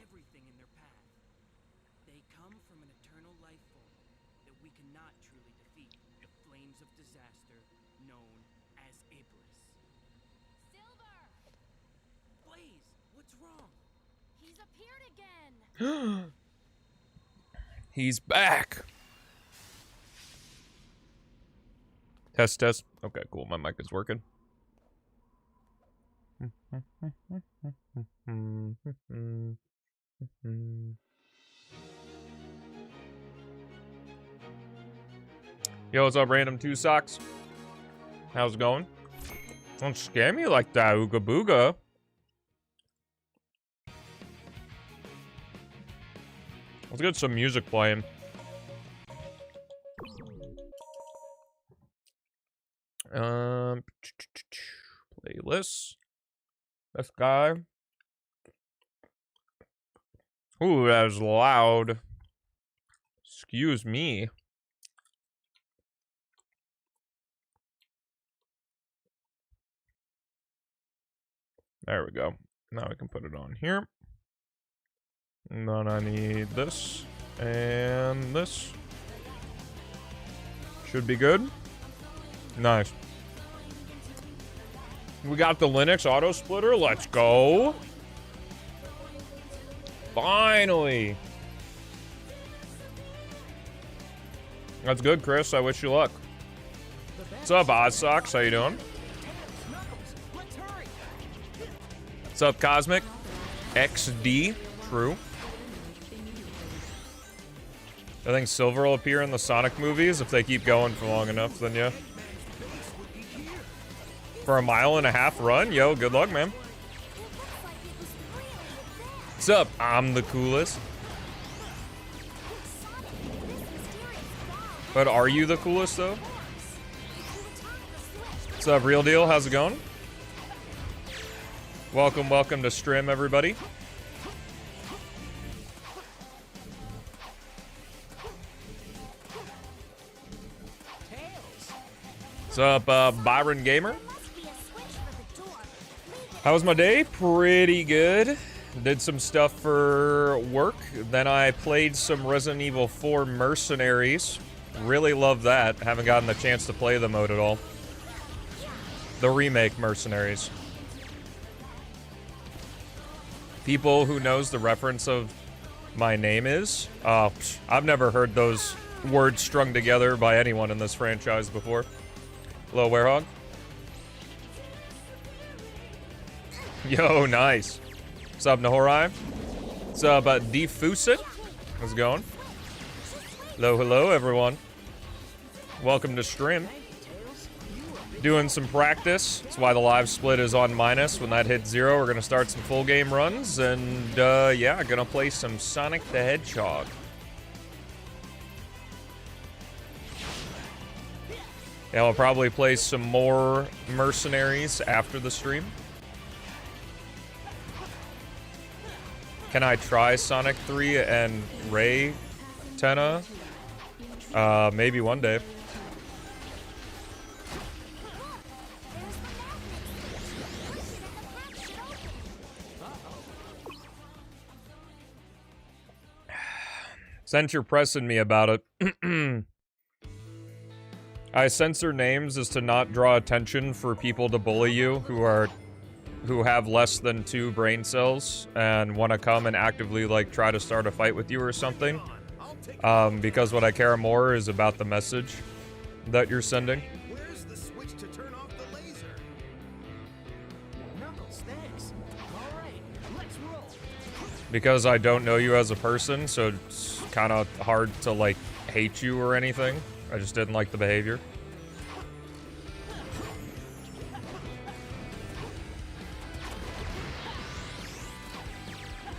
everything in their path. They come from an eternal life form that we cannot truly defeat. The flames of disaster known as Iblis. Silver! Blaze, what's wrong? He's appeared again! He's back! Test, test. Okay, cool. My mic is working. Yo, what's up, Random 2 Socks? How's it going? Don't scare me like that, Ooga Booga. Let's get some music playing. Playlist. This guy. Ooh, that was loud. Excuse me. There we go. Now we can put it on here. And then I need this and this. Should be good. Nice. We got the Linux auto splitter. Let's go. Finally. That's good, Chris. I wish you luck. What's up, Odsocks? How you doing? What's up, Cosmic? XD. True. I think Silver will appear in the Sonic movies if they keep going for long enough, then yeah. For a 1.5 mile run? Yo, good luck, man. What's up? I'm the coolest. But are you the coolest, though? What's up, Real Deal? How's it going? Welcome, welcome to stream, everybody. What's up, Byron Gamer? How was my day? Pretty good. Did some stuff for work. Then I played some Resident Evil 4 Mercenaries. Really love that. Haven't gotten the chance to play the mode at all. The remake Mercenaries. People who knows the reference of my name is, I've never heard those words strung together by anyone in this franchise before. Hello, Werehog. Yo, nice. What's up, Nahorai? What's up, Defusit? How's it going? Hello, hello, everyone. Welcome to stream. Doing some practice. That's why the live split is on minus. When that hits 0, we're gonna start some full game runs, and yeah, gonna play some Sonic the Hedgehog. Yeah, I'll probably play some more Mercenaries after the stream. Can I try Sonic 3 and Ray Tenna? Maybe one day. Since you're pressing me about it, I censor names as to not draw attention for people to bully you who have less than 2 brain cells and want to come and actively like try to start a fight with you or something. Because what I care more is about the message that you're sending. Where's the switch to turn off the laser? Knuckles, thanks. All right, let's roll. Because I don't know you as a person, so it's kind of hard to like hate you or anything. I just didn't like the behavior.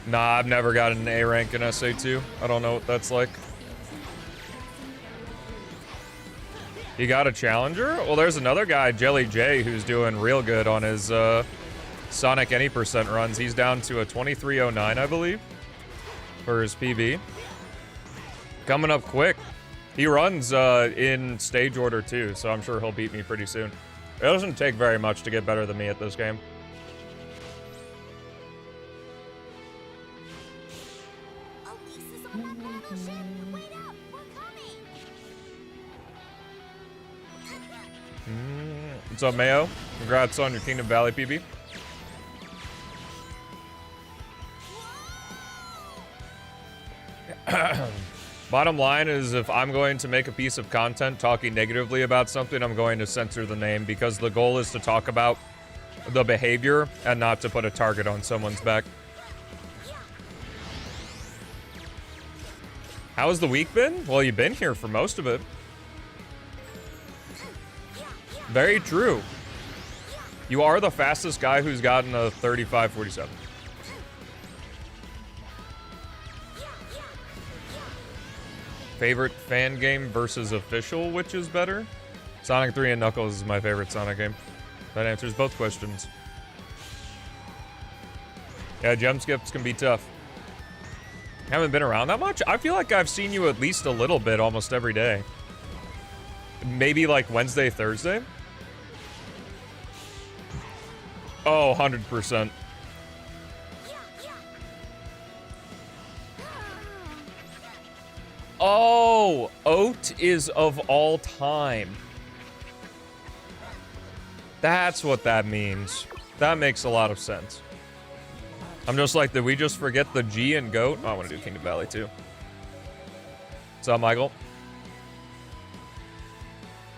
Nah, I've never gotten an A rank in SA2. I don't know what that's like. You got a challenger? Well, there's another guy, Jelly J, who's doing real good on his Sonic any percent runs. He's down to a 2309, I believe, for his PB. Coming up quick. He runs in stage order too, so I'm sure he'll beat me pretty soon. It doesn't take very much to get better than me at this game. discretion! Wait up! We're coming! What's up, Mayo? Congrats on your Kingdom Valley PB. Bottom line is, if I'm going to make a piece of content talking negatively about something, I'm going to censor the name, because the goal is to talk about the behavior and not to put a target on someone's back. How's the week been? Well, you've been here for most of it. Very true. You are the fastest guy who's gotten a 35-47. Favorite fan game versus official, which is better? Sonic 3 and Knuckles is my favorite Sonic game. That answers both questions. Yeah, jump skips can be tough. Haven't been around that much? I feel like I've seen you at least a little bit almost every day. Maybe like Wednesday, Thursday? Oh, 100%. Oh, Oat is of all time. That's what that means. That makes a lot of sense. I'm just like, did we just forget the G in Goat? Oh, I want to do Kingdom Valley too. What's up, Michael?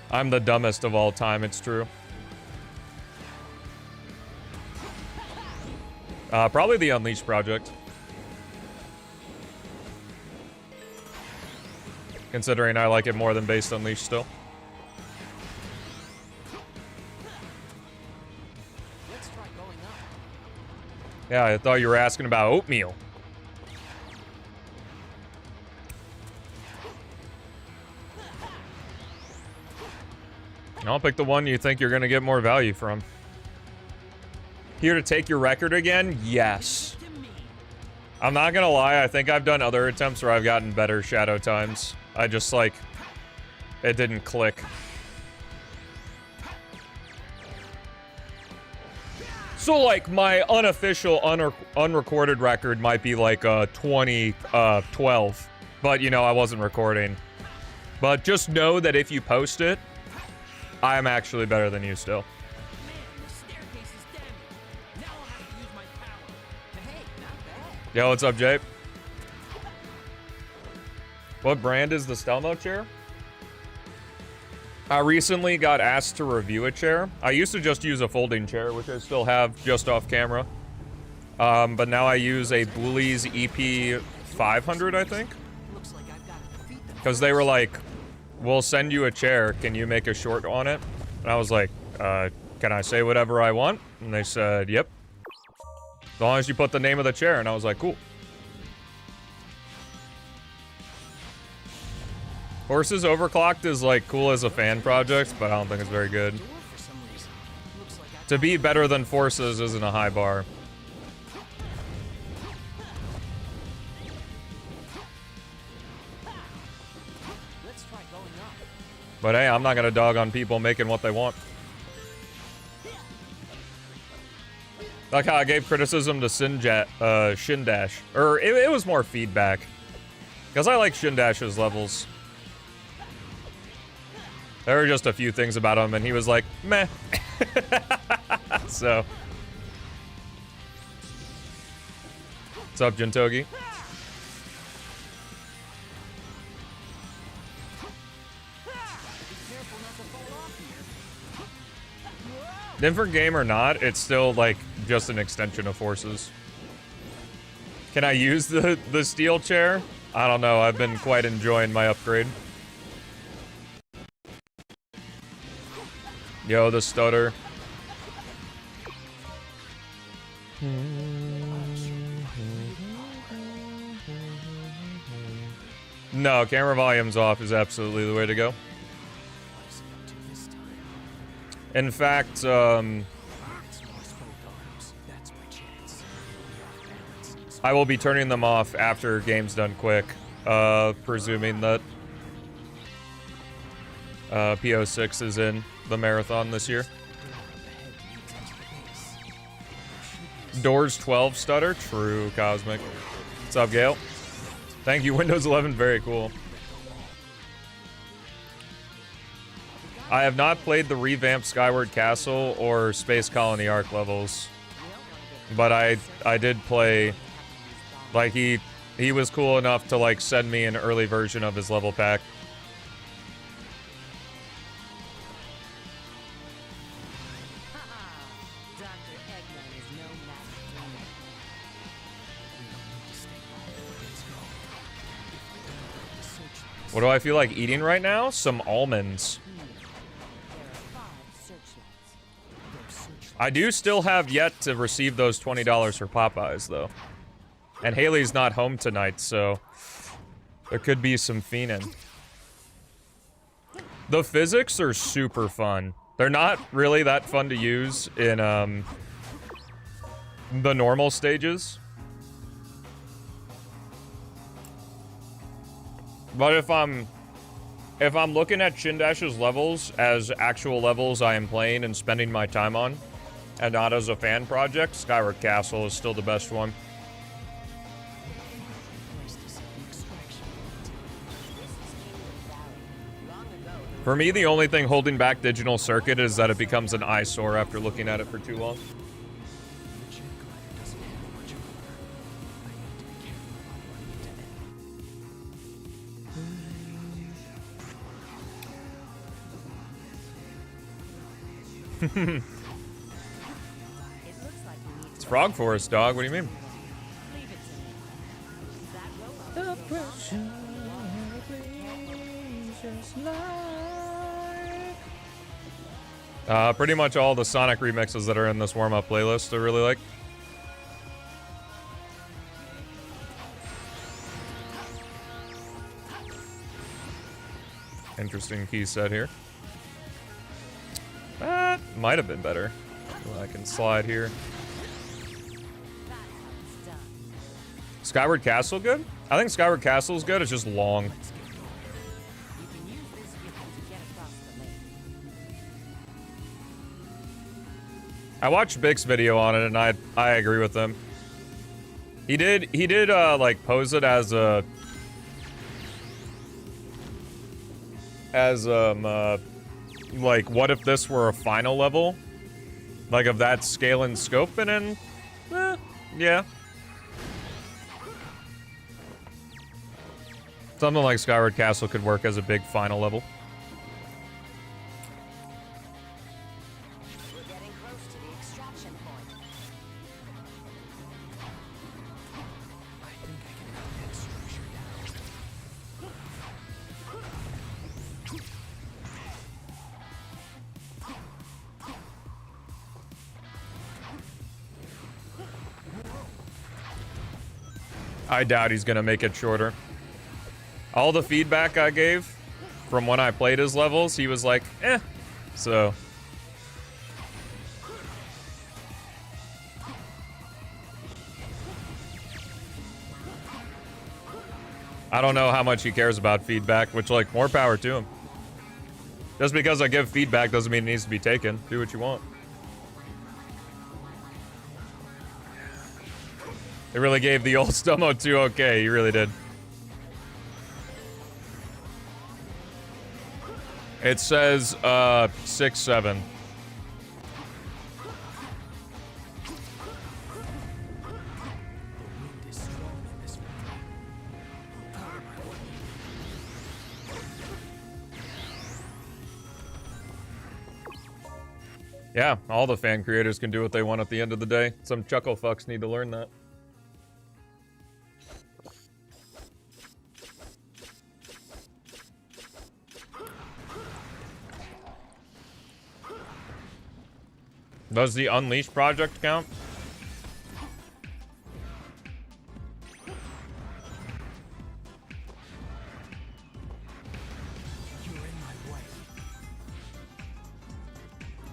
I'm the dumbest of all time, it's true. Probably the Unleashed project. Considering I like it more than Based Unleashed still. Let's try going up. Yeah, I thought you were asking about oatmeal. I'll pick the one you think you're gonna get more value from. Here to take your record again? Yes. I'm not gonna lie, I think I've done other attempts where I've gotten better shadow times. I just, like, it didn't click. So, like, my unofficial, unrecorded record might be, like, 2012. But, you know, I wasn't recording. But just know that if you post it, I am actually better than you still. Yo, what's up, Jay? What brand is the Stelmo chair? I recently got asked to review a chair. I used to just use a folding chair, which I still have just off camera. But now I use a Bully's EP 500, I think. Because they were like, we'll send you a chair. Can you make a short on it? And I was like, can I say whatever I want? And they said, yep. As long as you put the name of the chair. And I was like, cool. Horses Overclocked is like cool as a fan project, but I don't think it's very good. To be better than Forces isn't a high bar. But hey, I'm not gonna dog on people making what they want. Like how I gave criticism to Shindash. Or it was more feedback. Because I like Shindash's levels. There were just a few things about him, and he was like, meh. So. What's up, Jintogi? Different game or not, it's still, like, just an extension of Forces. Can I use the steel chair? I don't know, I've been quite enjoying my upgrade. Yo, the stutter. No, camera volume's off is absolutely the way to go. In fact, I will be turning them off after game's done quick, presuming that P-06 is in the marathon this year. Doors 12 stutter? True, Cosmic. What's up, Gale? Thank you, Windows 11. Very cool. I have not played the revamped Skyward Castle or Space Colony Arc levels, but I did play. Like he was cool enough to like send me an early version of his level pack. What do I feel like eating right now? Some almonds. I do still have yet to receive those $20 for Popeyes, though. And Haley's not home tonight, so there could be some fiending. The physics are super fun. They're not really that fun to use in the normal stages. But if I'm looking at Chindash's levels as actual levels I am playing and spending my time on, and not as a fan project, Skyward Castle is still the best one. For me, the only thing holding back Digital Circuit is that it becomes an eyesore after looking at it for too long. It's Frog Forest, dog. What do you mean? Pretty much all the Sonic remixes that are in this warm-up playlist I really like. Interesting key set here. That might have been better. Well, I can slide here. Skyward Castle good? I think Skyward Castle is good. It's just long. I watched Big's video on it, and I agree with him. He did like pose it as a like, what if this were a final level? Like, of that scale and scope, and then, yeah. Something like Skyward Castle could work as a big final level. We're getting close to the extraction point. I think I can knock that structure down. I doubt he's gonna make it shorter. All the feedback I gave from when I played his levels, he was like, eh. So. I don't know how much he cares about feedback, which, like, more power to him. Just because I give feedback doesn't mean it needs to be taken. Do what you want. They really gave the old Stelmo 2 okay, he really did. It says 6-7. Yeah, all the fan creators can do what they want at the end of the day. Some chuckle fucks need to learn that. Does the Unleashed project count?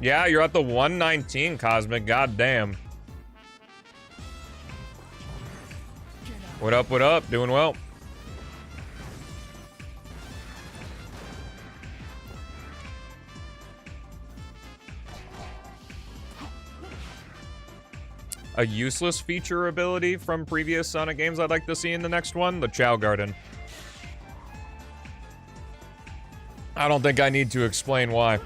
Yeah, you're at the 119, Cosmic. God damn. What up, what up? Doing well. a useless feature ability from previous Sonic games I'd like to see in the next one, the Chow Garden. I don't think I need to explain why.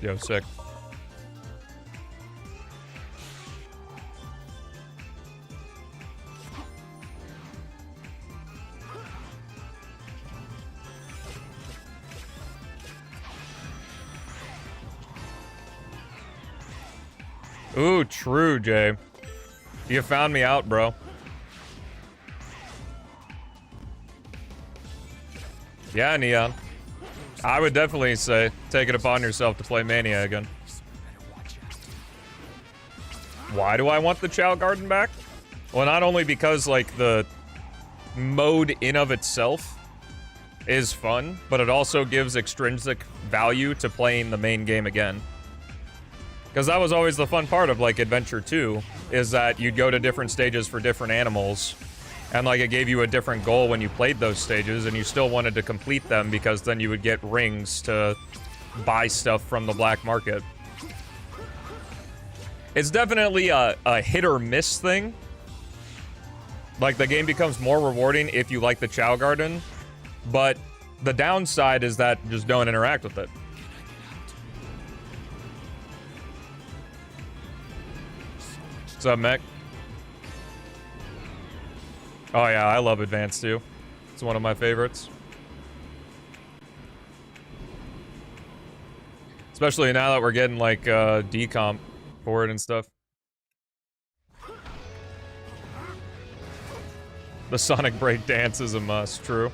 Yo, sick. Ooh, true, Jay. You found me out, bro. Yeah, Neon. I would definitely say, take it upon yourself to play Mania again. Why do I want the Chow Garden back? Well, not only because, like, the mode in of itself is fun, but it also gives extrinsic value to playing the main game again. Because that was always the fun part of, like, Adventure 2, is that you'd go to different stages for different animals, and, like, it gave you a different goal when you played those stages, and you still wanted to complete them because then you would get rings to buy stuff from the black market. It's definitely a hit or miss thing. Like, the game becomes more rewarding if you like the Chow Garden, but the downside is that just don't interact with it. What's up, Mech? Oh yeah, I love Advance too. It's one of my favorites. Especially now that we're getting like decomp for it and stuff. The Sonic break dance is a must, true.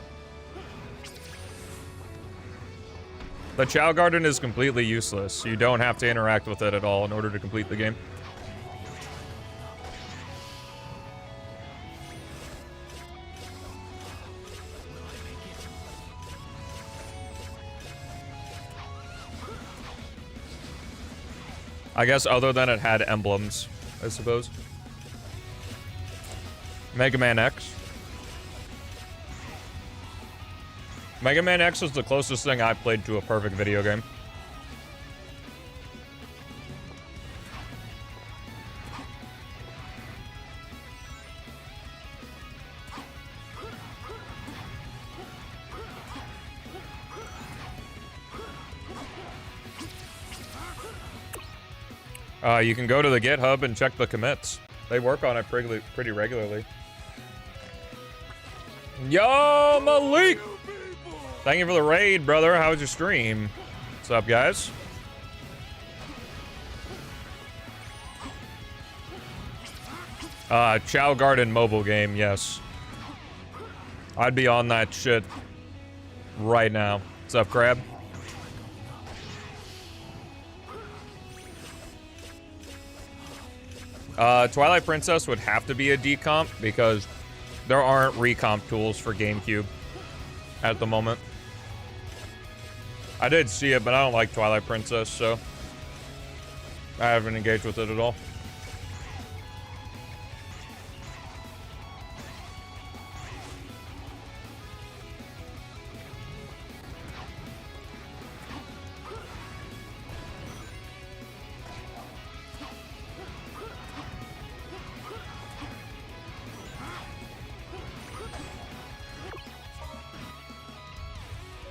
The Chow Garden is completely useless. You don't have to interact with it at all in order to complete the game. I guess other than it had emblems, I suppose. Mega Man X. Mega Man X is the closest thing I've played to a perfect video game. You can go to the GitHub and check the commits. They work on it pretty regularly. Yo, Malik! Thank you for the raid, brother. How was your stream? What's up, guys? Chow Garden mobile game, yes. I'd be on that shit right now. What's up, Crab? Twilight Princess would have to be a decomp because there aren't recomp tools for GameCube at the moment. I did see it, but I don't like Twilight Princess, so I haven't engaged with it at all.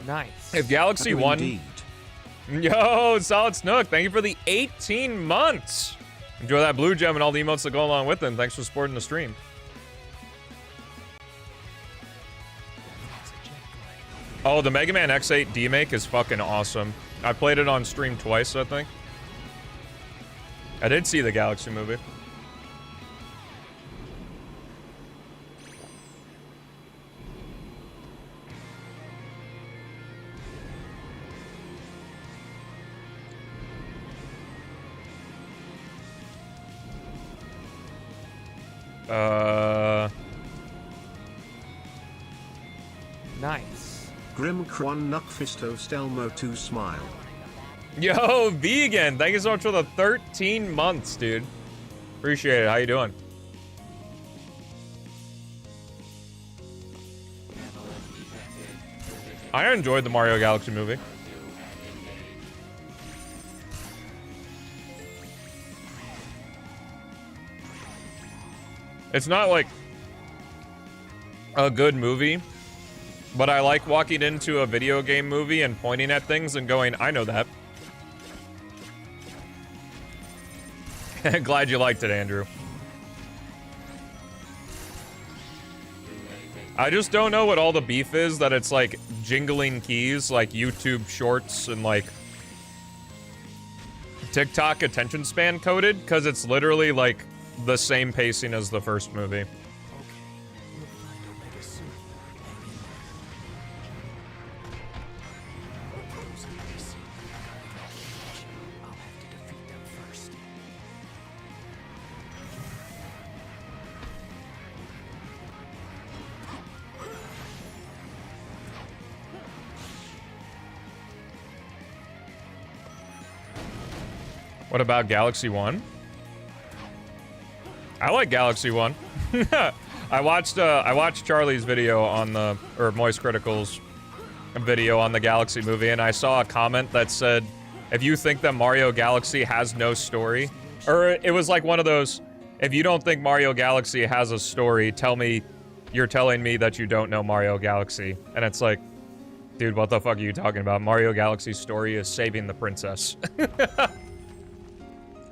Nice. If Galaxy won... Yo, Solid Snook, thank you for the 18 months. Enjoy that blue gem and all the emotes that go along with it. Thanks for supporting the stream. Oh, the Mega Man X8 demake is fucking awesome. I played it on stream twice, I think. I did see the Galaxy movie. Nice. Grimquan Nuckfisto Stelmo 2 smile. Yo, Vegan, thank you so much for the 13 months, dude. Appreciate it. How you doing? I enjoyed the Mario Galaxy movie. It's not like a good movie, but I like walking into a video game movie and pointing at things and going, I know that. Glad you liked it, Andrew. I just don't know what all the beef is, that it's like jingling keys, like YouTube shorts and like TikTok attention span coded, because it's literally like the same pacing as the first movie. What about Galaxy 1? I like Galaxy 1. I watched Charlie's video on the, or Moist Critical's video on the Galaxy movie, and I saw a comment that said, if you think that Mario Galaxy has no story, or it was like one of those, if you don't think Mario Galaxy has a story, tell me, you're telling me that you don't know Mario Galaxy. And it's like, dude, what the fuck are you talking about? Mario Galaxy's story is saving the princess.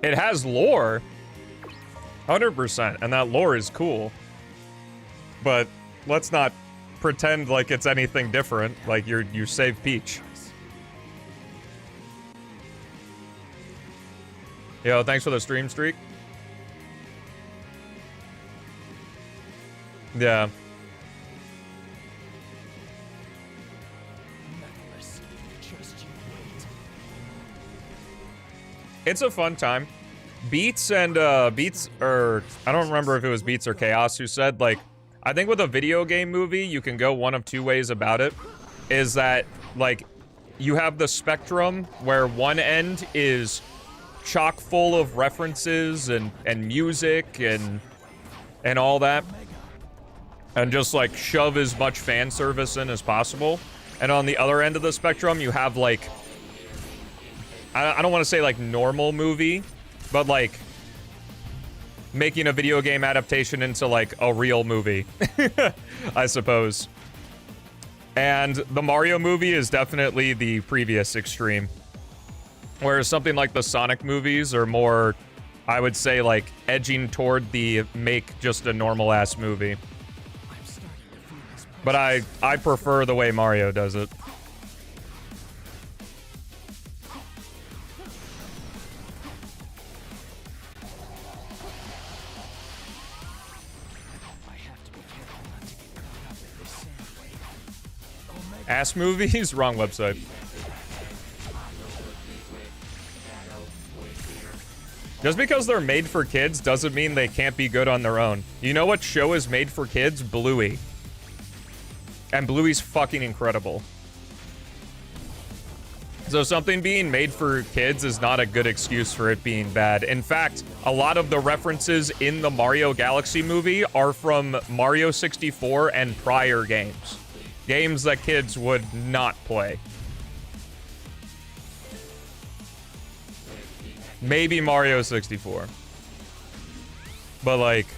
It has lore, 100%, and that lore is cool. But let's not pretend like it's anything different. Like you save Peach. Yo, thanks for the stream streak. Yeah. It's a fun time. Beats and, Beats, or I don't remember if it was Beats or Chaos who said, like, I think with a video game movie, you can go one of two ways about it. Is that, like, you have the spectrum where one end is chock full of references and music and all that. And just, like, shove as much fan service in as possible. And on the other end of the spectrum, you have, like, I don't want to say, like, normal movie, but, like, making a video game adaptation into, like, a real movie, I suppose. And the Mario movie is definitely the previous extreme. Whereas something like the Sonic movies are more, I would say, like, edging toward the make just a normal-ass movie. But I prefer the way Mario does it. Ass movies? Wrong website. Just because they're made for kids doesn't mean they can't be good on their own. You know what show is made for kids? Bluey. And Bluey's fucking incredible. So something being made for kids is not a good excuse for it being bad. In fact, a lot of the references in the Mario Galaxy movie are from Mario 64 and prior games. Games that kids would not play. Maybe Mario 64. But, like,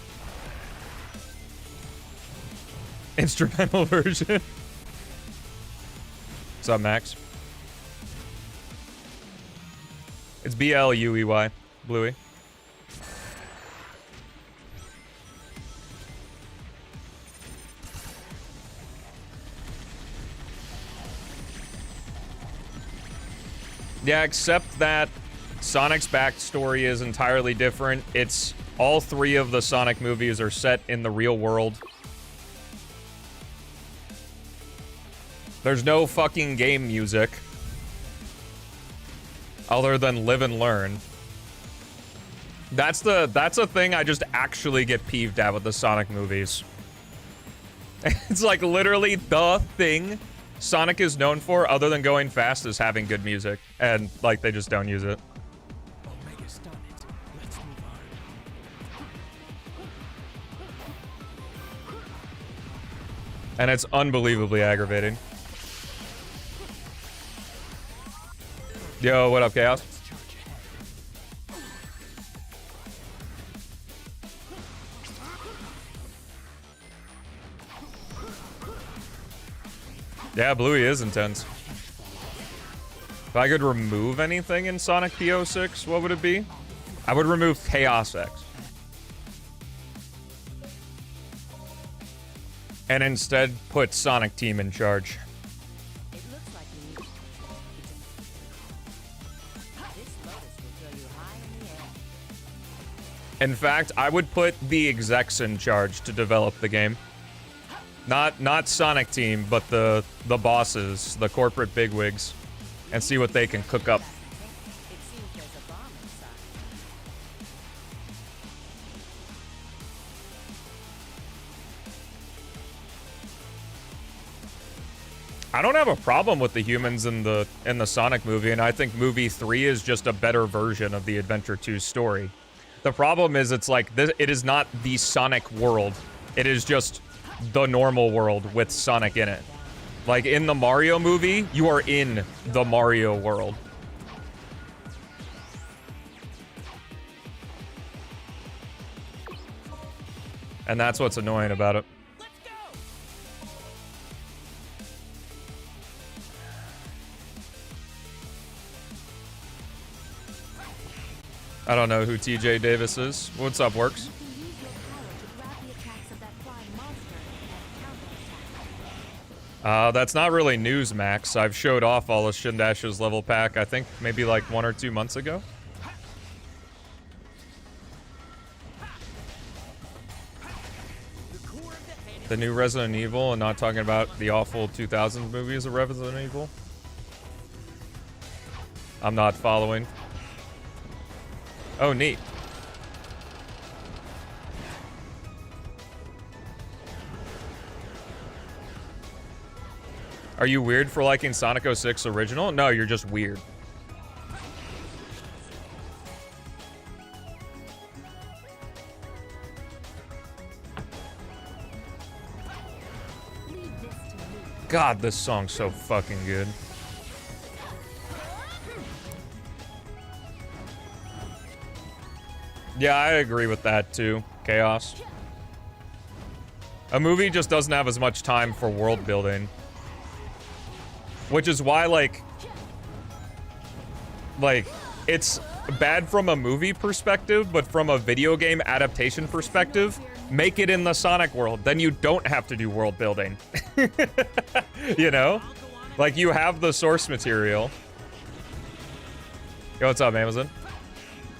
instrumental version. What's up, Max? It's B-L-U-E-Y. Bluey. Yeah, except that Sonic's backstory is entirely different. It's all three of the Sonic movies are set in the real world. There's no fucking game music other than Live and Learn. That's a thing I just actually get peeved at with the Sonic movies. It's like literally the thing Sonic is known for, other than going fast, is having good music. And, like, they just don't use it. And it's unbelievably aggravating. Yo, what up, Chaos? Let's charge ahead. Yeah, Bluey is intense. If I could remove anything in Sonic P-06, what would it be? I would remove Chaos X. And instead put Sonic Team in charge. It looks like we need... This lotus will throw you high in the air. In fact, I would put the execs in charge to develop the game. Not Sonic Team, but the bosses, the corporate bigwigs, and see what they can cook up. It seems there's a bomb inside. I don't have a problem with the humans in the Sonic movie, and I think movie 3 is just a better version of the Adventure 2 story. The problem is it's like it is not the Sonic world. It is just the normal world with Sonic in it. Like in the Mario movie, you are in the Mario world. And that's what's annoying about it. Let's go! I don't know who TJ Davis is. What's up, Works? You can use your power to grab the attacks of that flying monster and counterattack. That's not really news, Max. I've showed off all of Shindash's level pack, I think maybe like 1 or 2 months ago. The new Resident Evil, and not talking about the awful 2000s movies of Resident Evil. I'm not following. Oh, neat. Are you weird for liking Sonic 06 original? No, you're just weird. Leave this to me. God, this song's so fucking good. Yeah, I agree with that too, Chaos. A movie just doesn't have as much time for world building. Which is why, like, it's bad from a movie perspective, but from a video game adaptation perspective, make it in the Sonic world. Then you don't have to do world building. You know? Like, you have the source material. Yo, what's up, Amazon?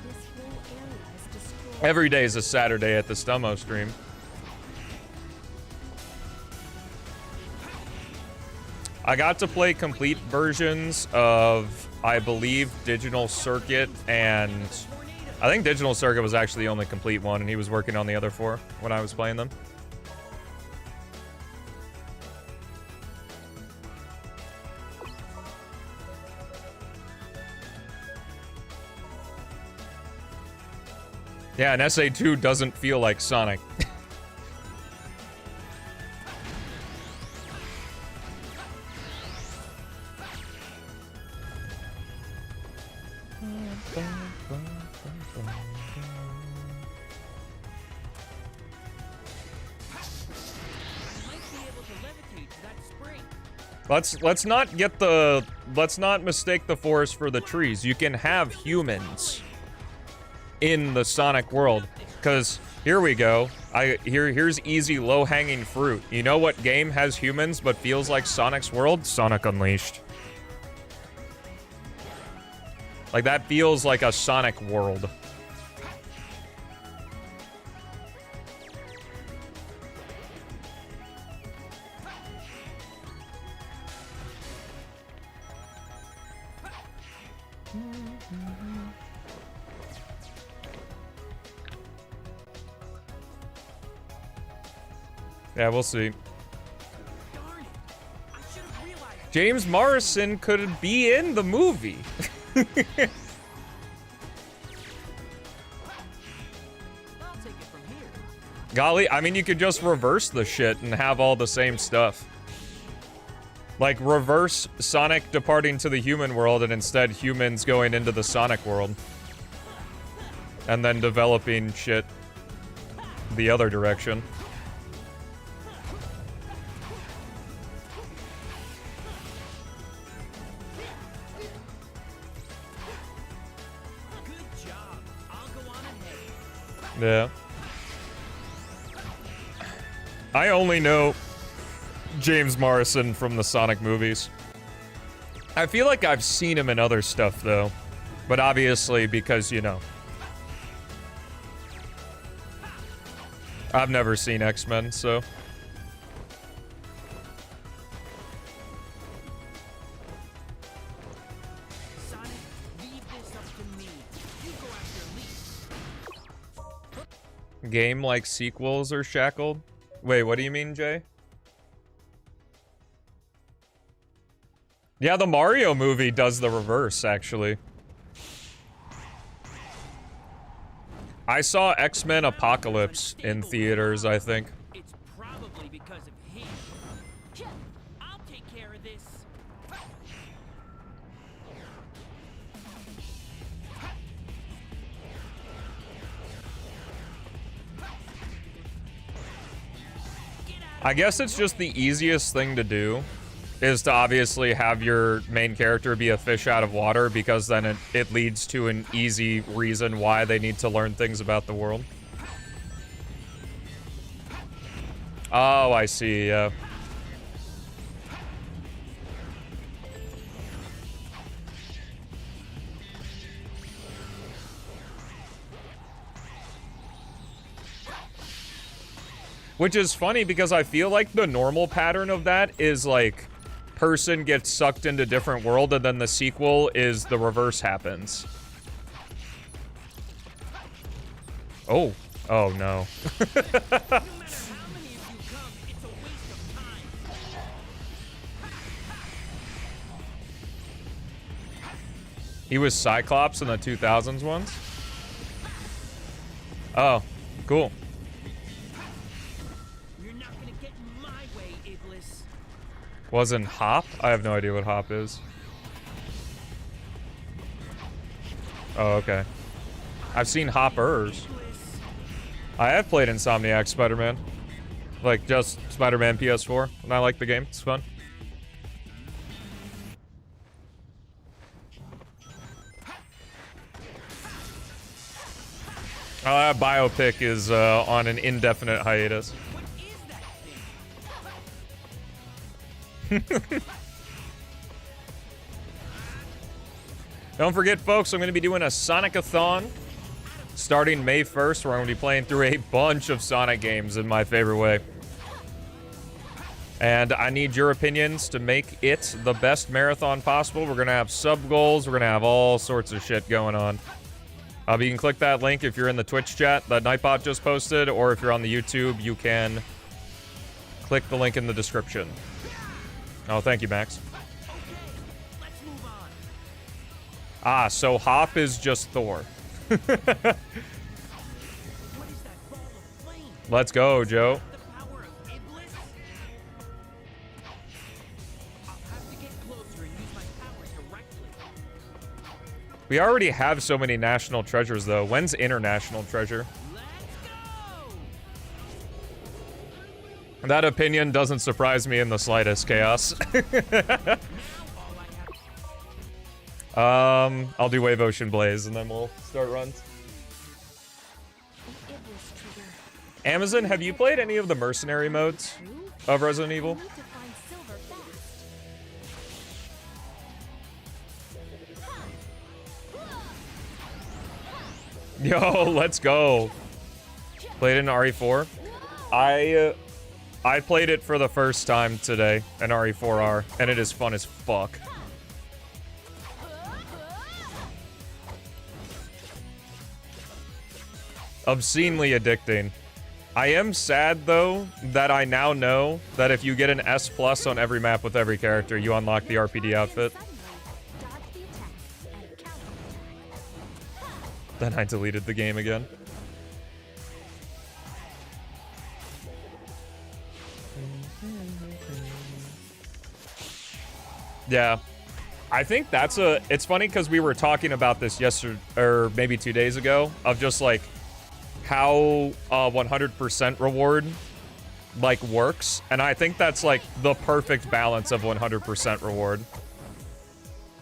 This whole area is destroyed. Every day is a Saturday at the Stelmo stream. I got to play complete versions of, I believe, Digital Circuit, and I think Digital Circuit was actually the only complete one, and he was working on the other 4 when I was playing them. Yeah, and SA2 doesn't feel like Sonic. Let's not mistake the forest for the trees. You can have humans in the Sonic world, because here we go. Here's easy low-hanging fruit. You know what game has humans but feels like Sonic's world? Sonic Unleashed. Like, that feels like a Sonic world. Yeah, we'll see. Darn it! I should have realized. James Morrison could be in the movie. I'll take it from here. Golly, I mean, you could just reverse the shit and have all the same stuff. Like, reverse Sonic departing to the human world and instead humans going into the Sonic world. And then developing shit the other direction. Good job. I'll go on ahead. Yeah. I only know James Morrison from the Sonic movies. I feel like I've seen him in other stuff, though. But obviously, because, you know. I've never seen X-Men, so. Sonic, leave this up to me. You go after Lee. Game like sequels are shackled? Wait, what do you mean, Jay? Yeah, the Mario movie does the reverse, actually. I saw X-Men Apocalypse in theaters, I think. It's probably because of him. I'll take care of this. I guess it's just the easiest thing to do is to obviously have your main character be a fish out of water, because then it leads to an easy reason why they need to learn things about the world. Oh, I see, yeah. Which is funny because I feel like the normal pattern of that is like person gets sucked into different world and then the sequel is the reverse happens. Oh. Oh no. He was Cyclops in the 2000s ones? Oh, cool. Wasn't Hop? I have no idea what Hop is. Oh, okay. I've seen Hoppers. I have played Insomniac Spider-Man. Like, just Spider-Man PS4. And I like the game. It's fun. That biopic is on an indefinite hiatus. Don't forget, folks, I'm going to be doing a Sonic-a-thon starting May 1st, where I'm going to be playing through a bunch of Sonic games in my favorite way. And I need your opinions to make it the best marathon possible. We're going to have sub-goals. We're going to have all sorts of shit going on. You can click that link if you're in the Twitch chat that Nightbot just posted, or if you're on the YouTube, you can click the link in the description. Oh, thank you, Max. Ah, so Hop is just Thor. Let's go, Joe. We already have so many national treasures, though. When's international treasure? That opinion doesn't surprise me in the slightest, Chaos. I'll do Wave Ocean Blaze and then we'll start runs. Amazon, have you played any of the mercenary modes of Resident Evil? Yo, let's go. Played in RE4. I played it for the first time today in RE4R, and it is fun as fuck. Obscenely addicting. I am sad, though, that I now know that if you get an S+ on every map with every character, you unlock the RPD outfit. Then I deleted the game again. Yeah. I think that's it's funny because we were talking about this yesterday, or maybe 2 days ago, of just like how 100% reward like works. And I think that's like the perfect balance of 100% reward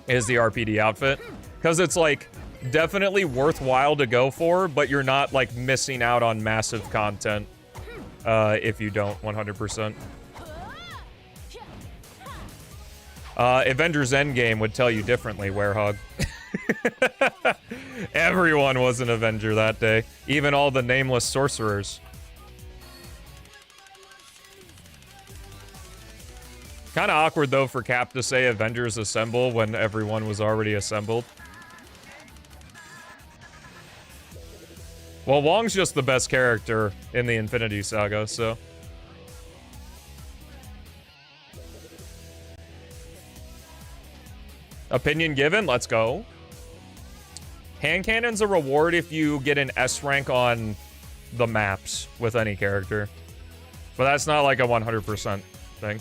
is the RPD outfit. Because it's like definitely worthwhile to go for, but you're not like missing out on massive content if you don't 100%. Avengers Endgame would tell you differently, Werehog. Everyone was an Avenger that day. Even all the nameless sorcerers. Kind of awkward, though, for Cap to say Avengers Assemble when everyone was already assembled. Well, Wong's just the best character in the Infinity Saga, so... Opinion given, let's go. Hand cannon's a reward if you get an S rank on the maps with any character. But that's not like a 100% thing.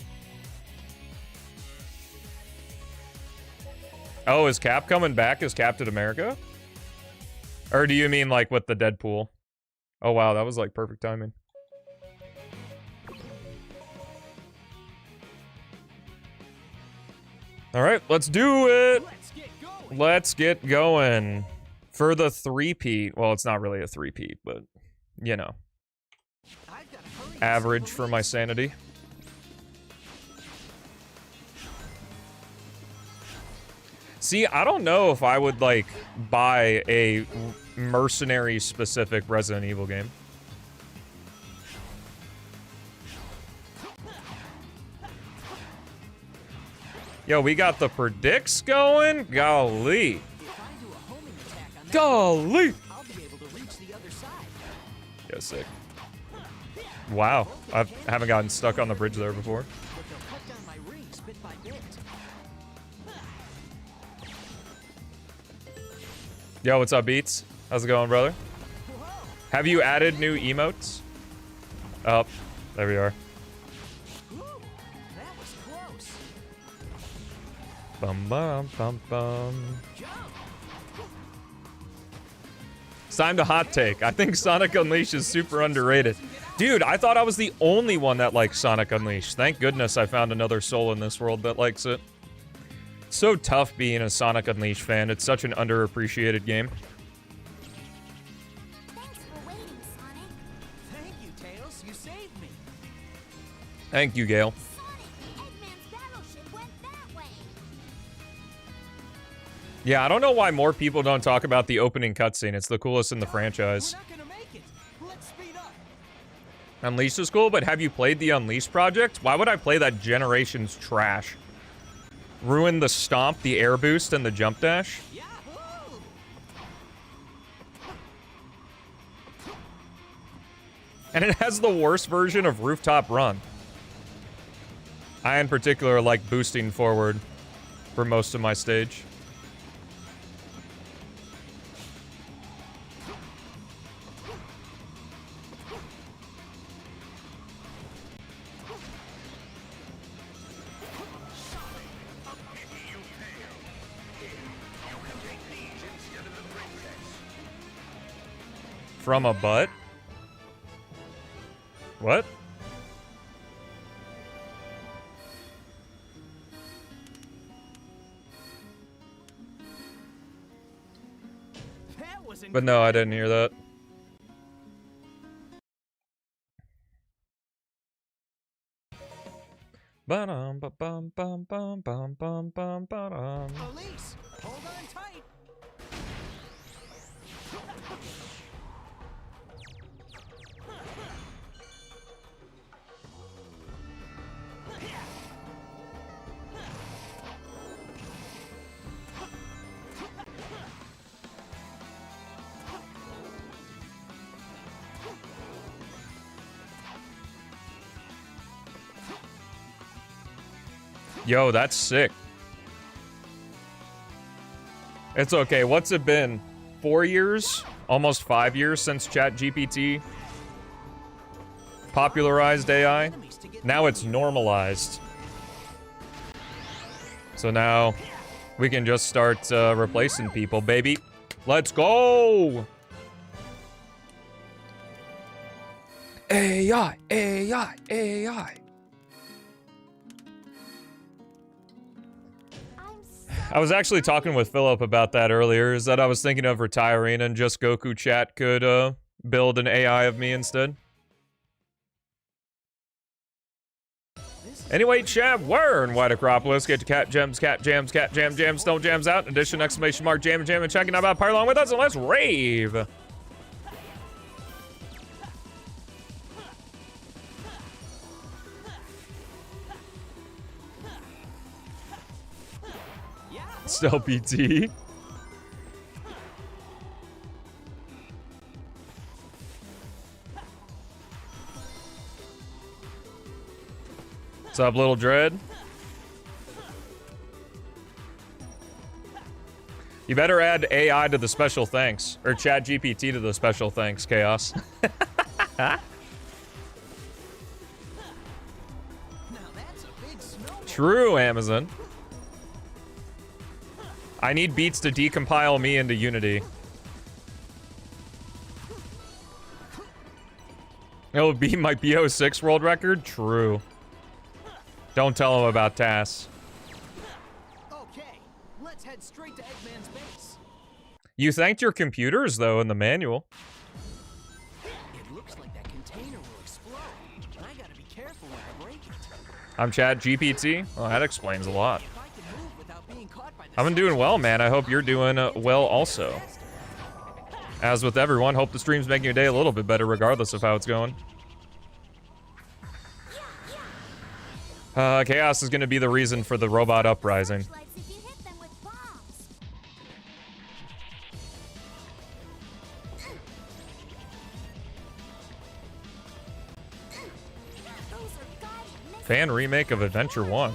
Oh, is Cap coming back as Captain America? Or do you mean like with the Deadpool? Oh wow, that was like perfect timing. All right, let's do it. Let's get going. For the 3-peat. Well, it's not really a 3-peat, but, you know. Average for my sanity. See, I don't know if I would, like, buy a mercenary-specific Resident Evil game. Yo, we got the predicts going? Golly. Golly! Yeah, sick. Wow. I haven't gotten stuck on the bridge there before. Yo, what's up, Beats? How's it going, brother? Have you added new emotes? Oh, there we are. Bum bum bum bum. It's time to hot take. I think Sonic Unleashed is super underrated. Dude, I thought I was the only one that likes Sonic Unleashed. Thank goodness I found another soul in this world that likes it. It's so tough being a Sonic Unleashed fan. It's such an underappreciated game. Thanks for waiting, Sonic. Thank you, Tails. You saved me. Thank you, Gale. Sonic, Eggman's battleship went that way. Yeah, I don't know why more people don't talk about the opening cutscene. It's the coolest in the franchise. We're not gonna make it. Let's speed up. Unleashed is cool, but have you played the Unleashed project? Why would I play that Generations trash? Ruin the stomp, the air boost, and the jump dash? Yahoo! And it has the worst version of Rooftop Run. I, in particular, like boosting forward for most of my stage. From a butt? What? That was But no, I didn't hear that. Ba-dum, ba-bum, bum, bum, bum, bum, bum, ba-dum. Elise, hold on tight. Yo, that's sick. It's okay. What's it been? 4 years? Almost 5 years since ChatGPT popularized AI? Now it's normalized. So now we can just start replacing people, baby. Let's go! AI, AI, AI. I was actually talking with Philip about that earlier, is that I was thinking of retiring and just Goku chat could build an AI of me instead. Anyway, chat, we're in White Acropolis. Get to cat jams, stone jams out. In addition, exclamation mark, jam, and checking out about Power along with us, and let's rave. Still PT. What's up, Little Dread? You better add AI to the special thanks. Or chat GPT to the special thanks, Chaos. True, Amazon. I need beats to decompile me into Unity. It'll be my P-06 world record? True. Don't tell him about TAS. Okay, let's head straight to Eggman's base. You thanked your computers, though, in the manual. It looks like that container will explode. I gotta be careful when I break it. I'm Chad GPT. Well, that explains a lot. If I can move without being caught by the I've been doing well, man. I hope you're doing well also. As with everyone, hope the stream's making your day a little bit better regardless of how it's going. Chaos is going to be the reason for the robot uprising. Fan remake of Adventure 1?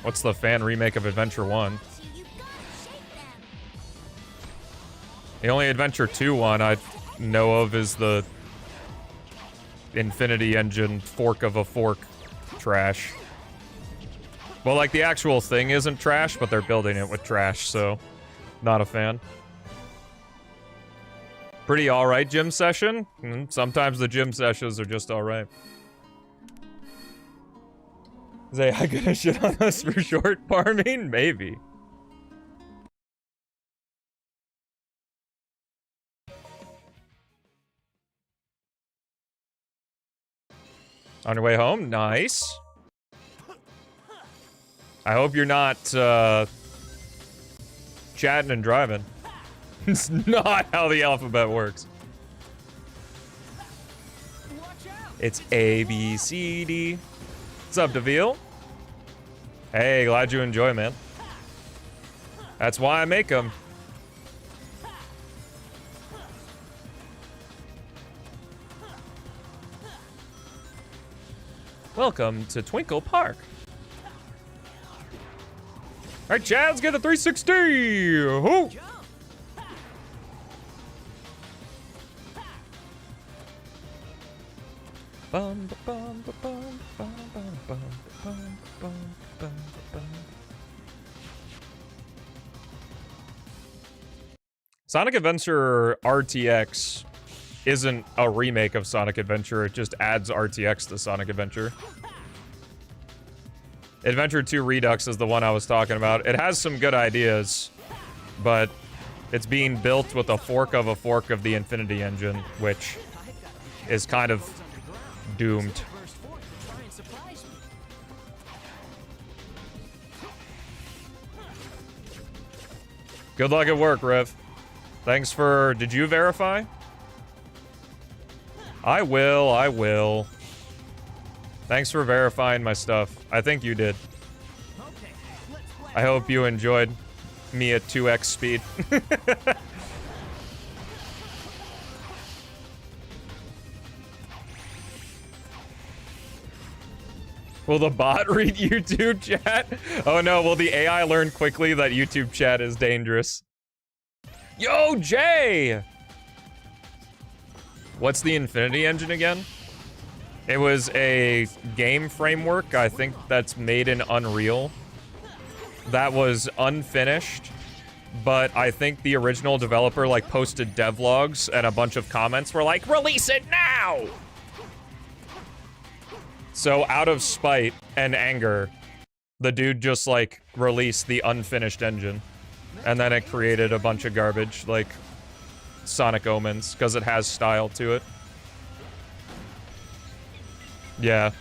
What's the fan remake of Adventure 1? The only Adventure 2 one I know of is the Infinity Engine fork of a fork trash. Well, like, the actual thing isn't trash, but they're building it with trash, so not a fan. Pretty alright gym session. Sometimes the gym sessions are just alright. Is AI gonna shit on us for short farming? Maybe. On your way home? Nice. I hope you're not, chatting and driving. It's not how the alphabet works. It's A, B, C, D. What's up, DeVille? Hey, glad you enjoy, man. That's why I make them. Welcome to Twinkle Park. All right, Chad's get the 360. Woo! Bum, bum, bum, bum, bum, bum, bum, bum, bum, bum. Sonic Adventure RTX isn't a remake of Sonic Adventure, it just adds RTX to Sonic Adventure. Adventure 2 Redux is the one I was talking about. It has some good ideas, but it's being built with a fork of the Infinity Engine, which is kind of doomed. Good luck at work, Rev. Thanks for... Did you verify? I will. Thanks for verifying my stuff. I think you did. I hope you enjoyed me at 2x speed. Will the bot read YouTube chat? Oh no, will the AI learn quickly that YouTube chat is dangerous? Yo, Jay! What's the Infinity Engine again? It was a game framework, I think, that's made in Unreal. that was unfinished, but I think the original developer, like, posted devlogs, and a bunch of comments were like, release it now! So, out of spite and anger, the dude just, like, released the unfinished engine. And then it created a bunch of garbage, like Sonic Omens, because it has style to it. Yeah.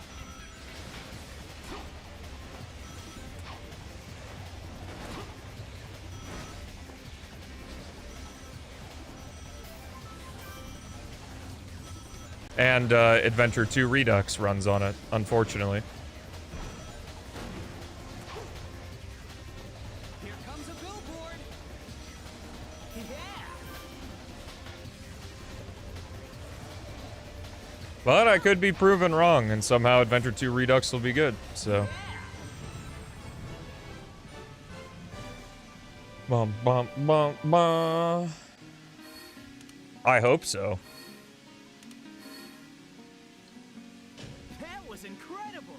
And Adventure 2 Redux runs on it, unfortunately. Here comes a billboard. Yeah. But I could be proven wrong, and somehow Adventure 2 Redux will be good, so. Bum, bum, bum, bum. I hope so. That was incredible.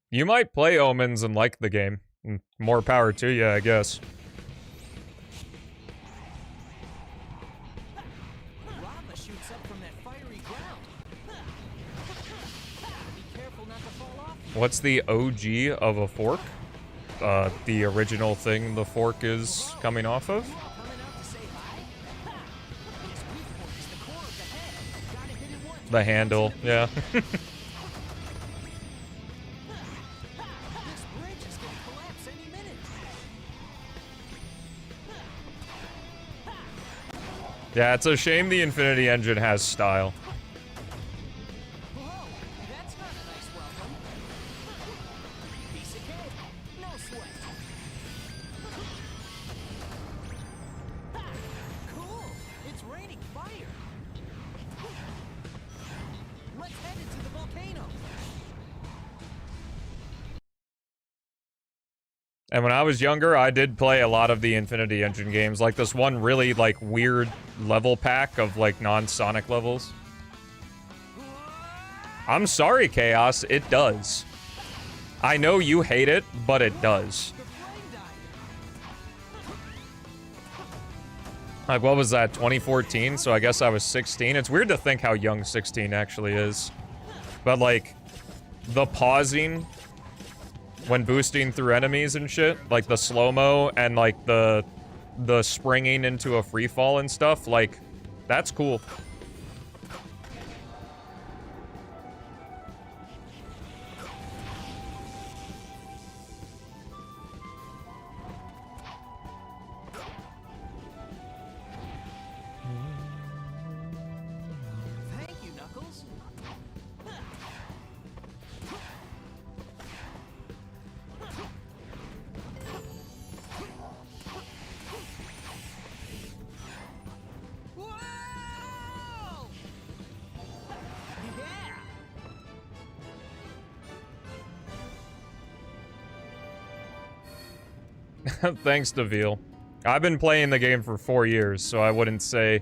You might play Omens and like the game. More power to you, I guess. Lava shoots up from that fiery ground. Be careful not to fall off. What's the OG of a fork? The original thing the fork is coming off of? Coming out to say hi. Its weak point is the core of the head. Gotta hit it once. The handle, yeah. This bridge is gonna collapse any minute. Yeah, it's a shame the Infinity Engine has style. Whoa, that's not a nice welcome. Piece of cake, no sweat. Cool, it's raining fire. Let's head into the volcano. And when I was younger, I did play a lot of the Infinity Engine games, like this one really, like, weird level pack of, like, non-Sonic levels. I'm sorry, Chaos, it does. I know you hate it, but it does. The flame died. Like, what was that, 2014? So I guess I was 16. It's weird to think how young 16 actually is. But, like, the pausing when boosting through enemies and shit, like the slow-mo and, like, the springing into a free fall and stuff, like, that's cool. Thank you, Knuckles. Whoa! Yeah! Thanks, Deville. I've been playing the game for 4 years, so I wouldn't say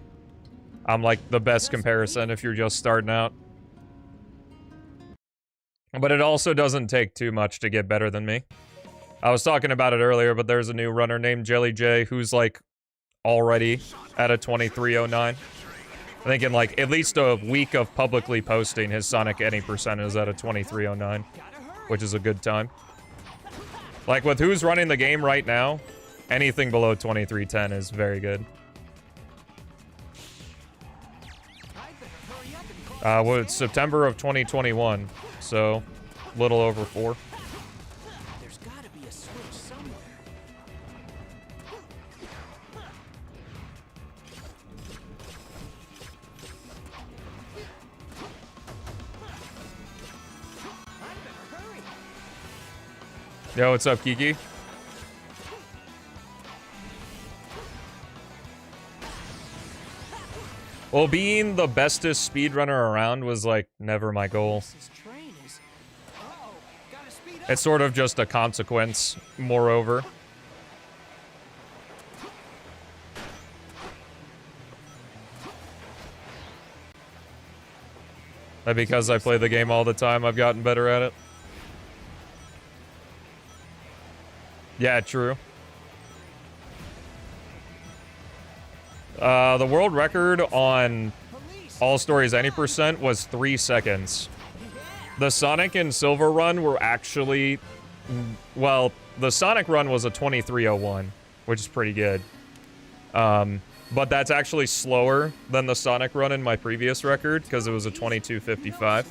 I'm, like, the best comparison if you're just starting out. But it also doesn't take too much to get better than me. I was talking about it earlier, but there's a new runner named Jelly J who's, like, already at a 2309. I think in, like, at least a week of publicly posting, his Sonic Any percent is at a 2309, which is a good time. Like, with who's running the game right now, anything below 2310 is very good. Well, it's September of 2021, so a little over 4. There's gotta be a switch somewhere. I better hurry. Yo, what's up, Kiki? Well, being the bestest speedrunner around was, like, never my goal. This train is... Uh-oh, gotta speed up. It's sort of just a consequence, moreover. That because I play the game all the time, I've gotten better at it. Yeah, true. The world record on all stories any percent was 3 seconds. The Sonic and Silver run were actually, well, the Sonic run was a 23:01, which is pretty good. But that's actually slower than the Sonic run in my previous record, because it was a 22:55.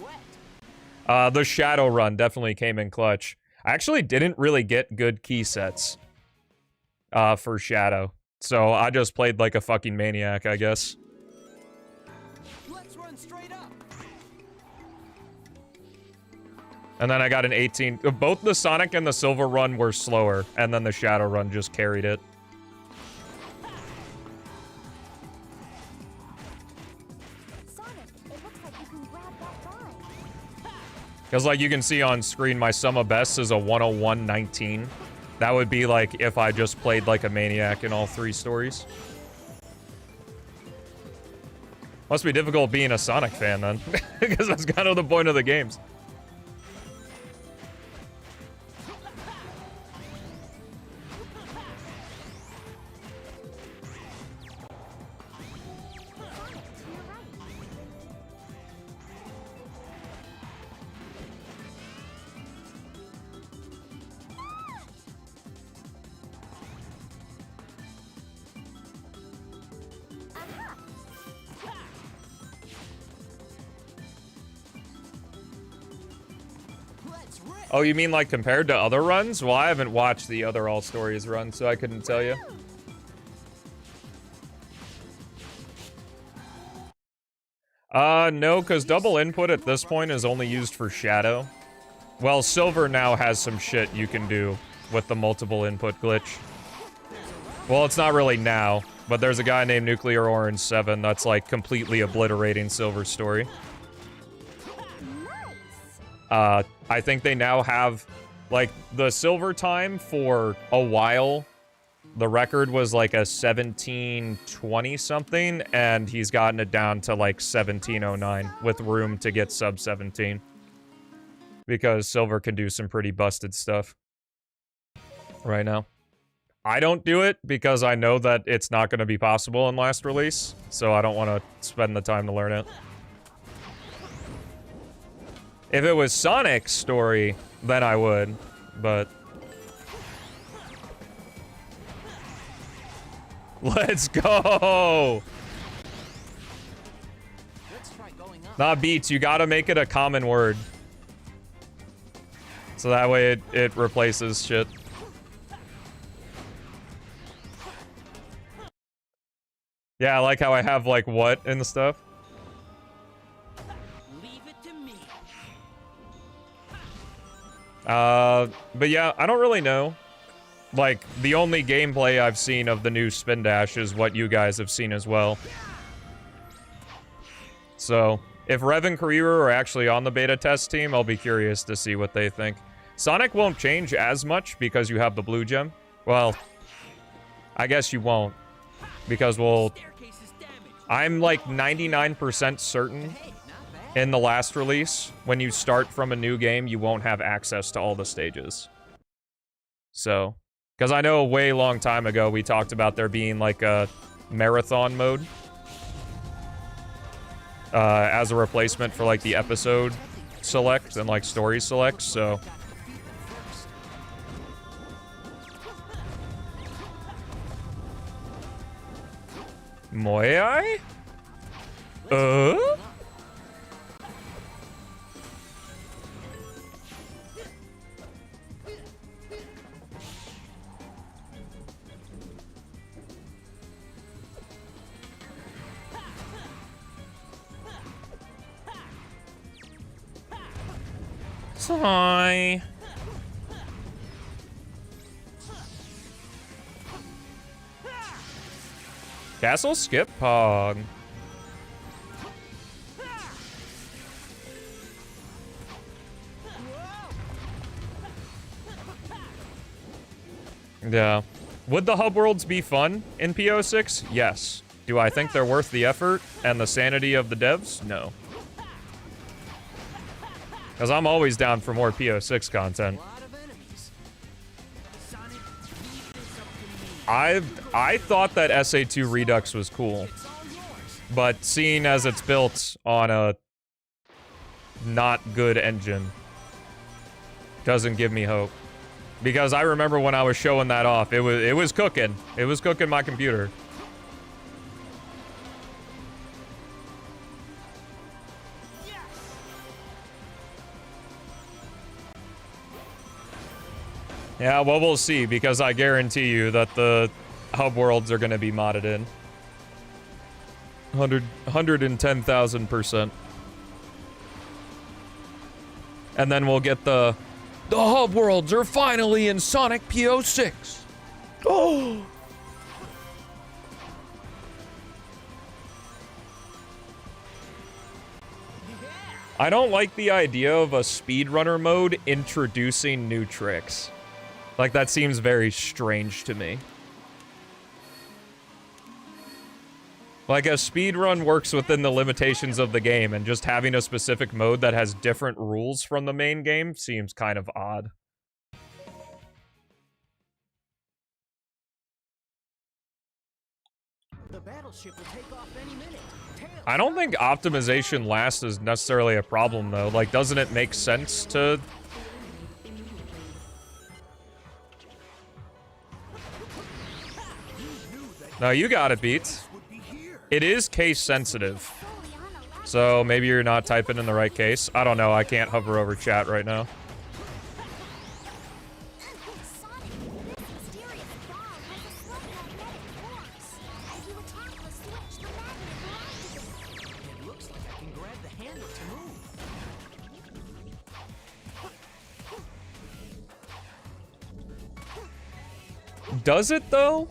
The Shadow run definitely came in clutch. I actually didn't really get good key sets for Shadow, so I just played like a fucking maniac, I guess. Let's run straight up. And then I got an 18. Both the Sonic and the Silver run were slower, and then the Shadow run just carried it. Because, like, you can see on screen, my sum of bests is a 101.19. That would be, like, if I just played like a maniac in all 3 stories. Must be difficult being a Sonic fan, then. Because that's kind of the point of the games. Oh, you mean like compared to other runs? Well, I haven't watched the other All Stories run, so I couldn't tell you. No, because double input at this point is only used for Shadow. Well, Silver now has some shit you can do with the multiple input glitch. Well, it's not really now, but there's a guy named Nuclear Orange 7 that's like completely obliterating Silver's story. I think they now have, like, the Silver time for a while. The record was like a 1720 something, and he's gotten it down to like 1709 with room to get sub 17. Because Silver can do some pretty busted stuff right now. I don't do it because I know that it's not going to be possible in last release, so I don't want to spend the time to learn it. If it was Sonic's story, then I would, but... Let's go! Let's try going up. Nah, Beats, you gotta make it a common word. So that way it replaces shit. Yeah, I like how I have, like, what in the stuff. Leave it to me. But yeah, I don't really know. Like, the only gameplay I've seen of the new Spin Dash is what you guys have seen as well. So, if Rev and Carrera are actually on the beta test team, I'll be curious to see what they think. Sonic won't change as much because you have the blue gem. Well, I guess you won't. Because, well, I'm like 99% certain in the last release, when you start from a new game, you won't have access to all the stages. So, because I know a way long time ago we talked about there being like a marathon mode as a replacement for like the episode select and like story select, so... Moai? Hi. Castle skip pog. Yeah. Would the hub worlds be fun in P-06? Yes. Do I think they're worth the effort and the sanity of the devs? No. Because I'm always down for more P-06 content. A lot of enemies. Sonic, leave this up to me. I thought that SA2 Redux was cool. It's all yours. But seeing as it's built on a not good engine doesn't give me hope. Because I remember when I was showing that off, it was cooking. It was cooking my computer. Yeah, well, we'll see, because I guarantee you that the hub worlds are going to be modded in. 110,000%. And then we'll get the hub worlds are finally in Sonic P-06. Oh! I don't like the idea of a speedrunner mode introducing new tricks. Like, that seems very strange to me. Like, a speedrun works within the limitations of the game, and just having a specific mode that has different rules from the main game seems kind of odd. The battleship will take off any minute. Tails, I don't think optimization last is necessarily a problem, though. Like, doesn't it make sense to... No, you got it, Beats. It is case sensitive. So maybe you're not typing in the right case. I don't know. I can't hover over chat right now. it looks like I can grab the handle to move. Does it, though?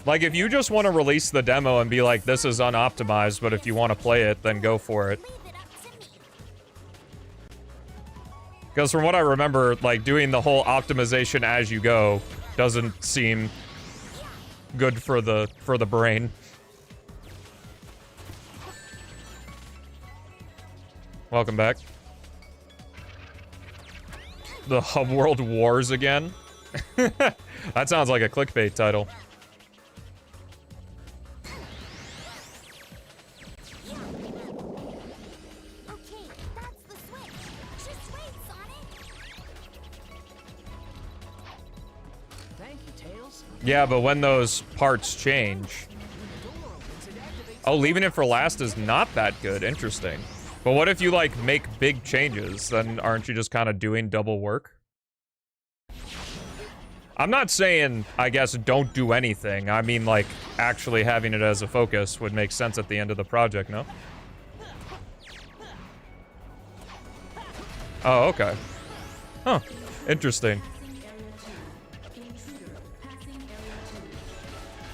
Like, if you just want to release the demo and be like, this is unoptimized, but if you want to play it, then go for it. Because from what I remember, like, doing the whole optimization as you go doesn't seem good for the brain. Welcome back. The Hub World Wars again? That sounds like a clickbait title. Yeah, but when those parts change... Oh, leaving it for last is not that good. Interesting. But what if you, like, make big changes? Then aren't you just kind of doing double work? I'm not saying, I guess, don't do anything. I mean, like, actually having it as a focus would make sense at the end of the project, no? Oh, okay. Huh. Interesting.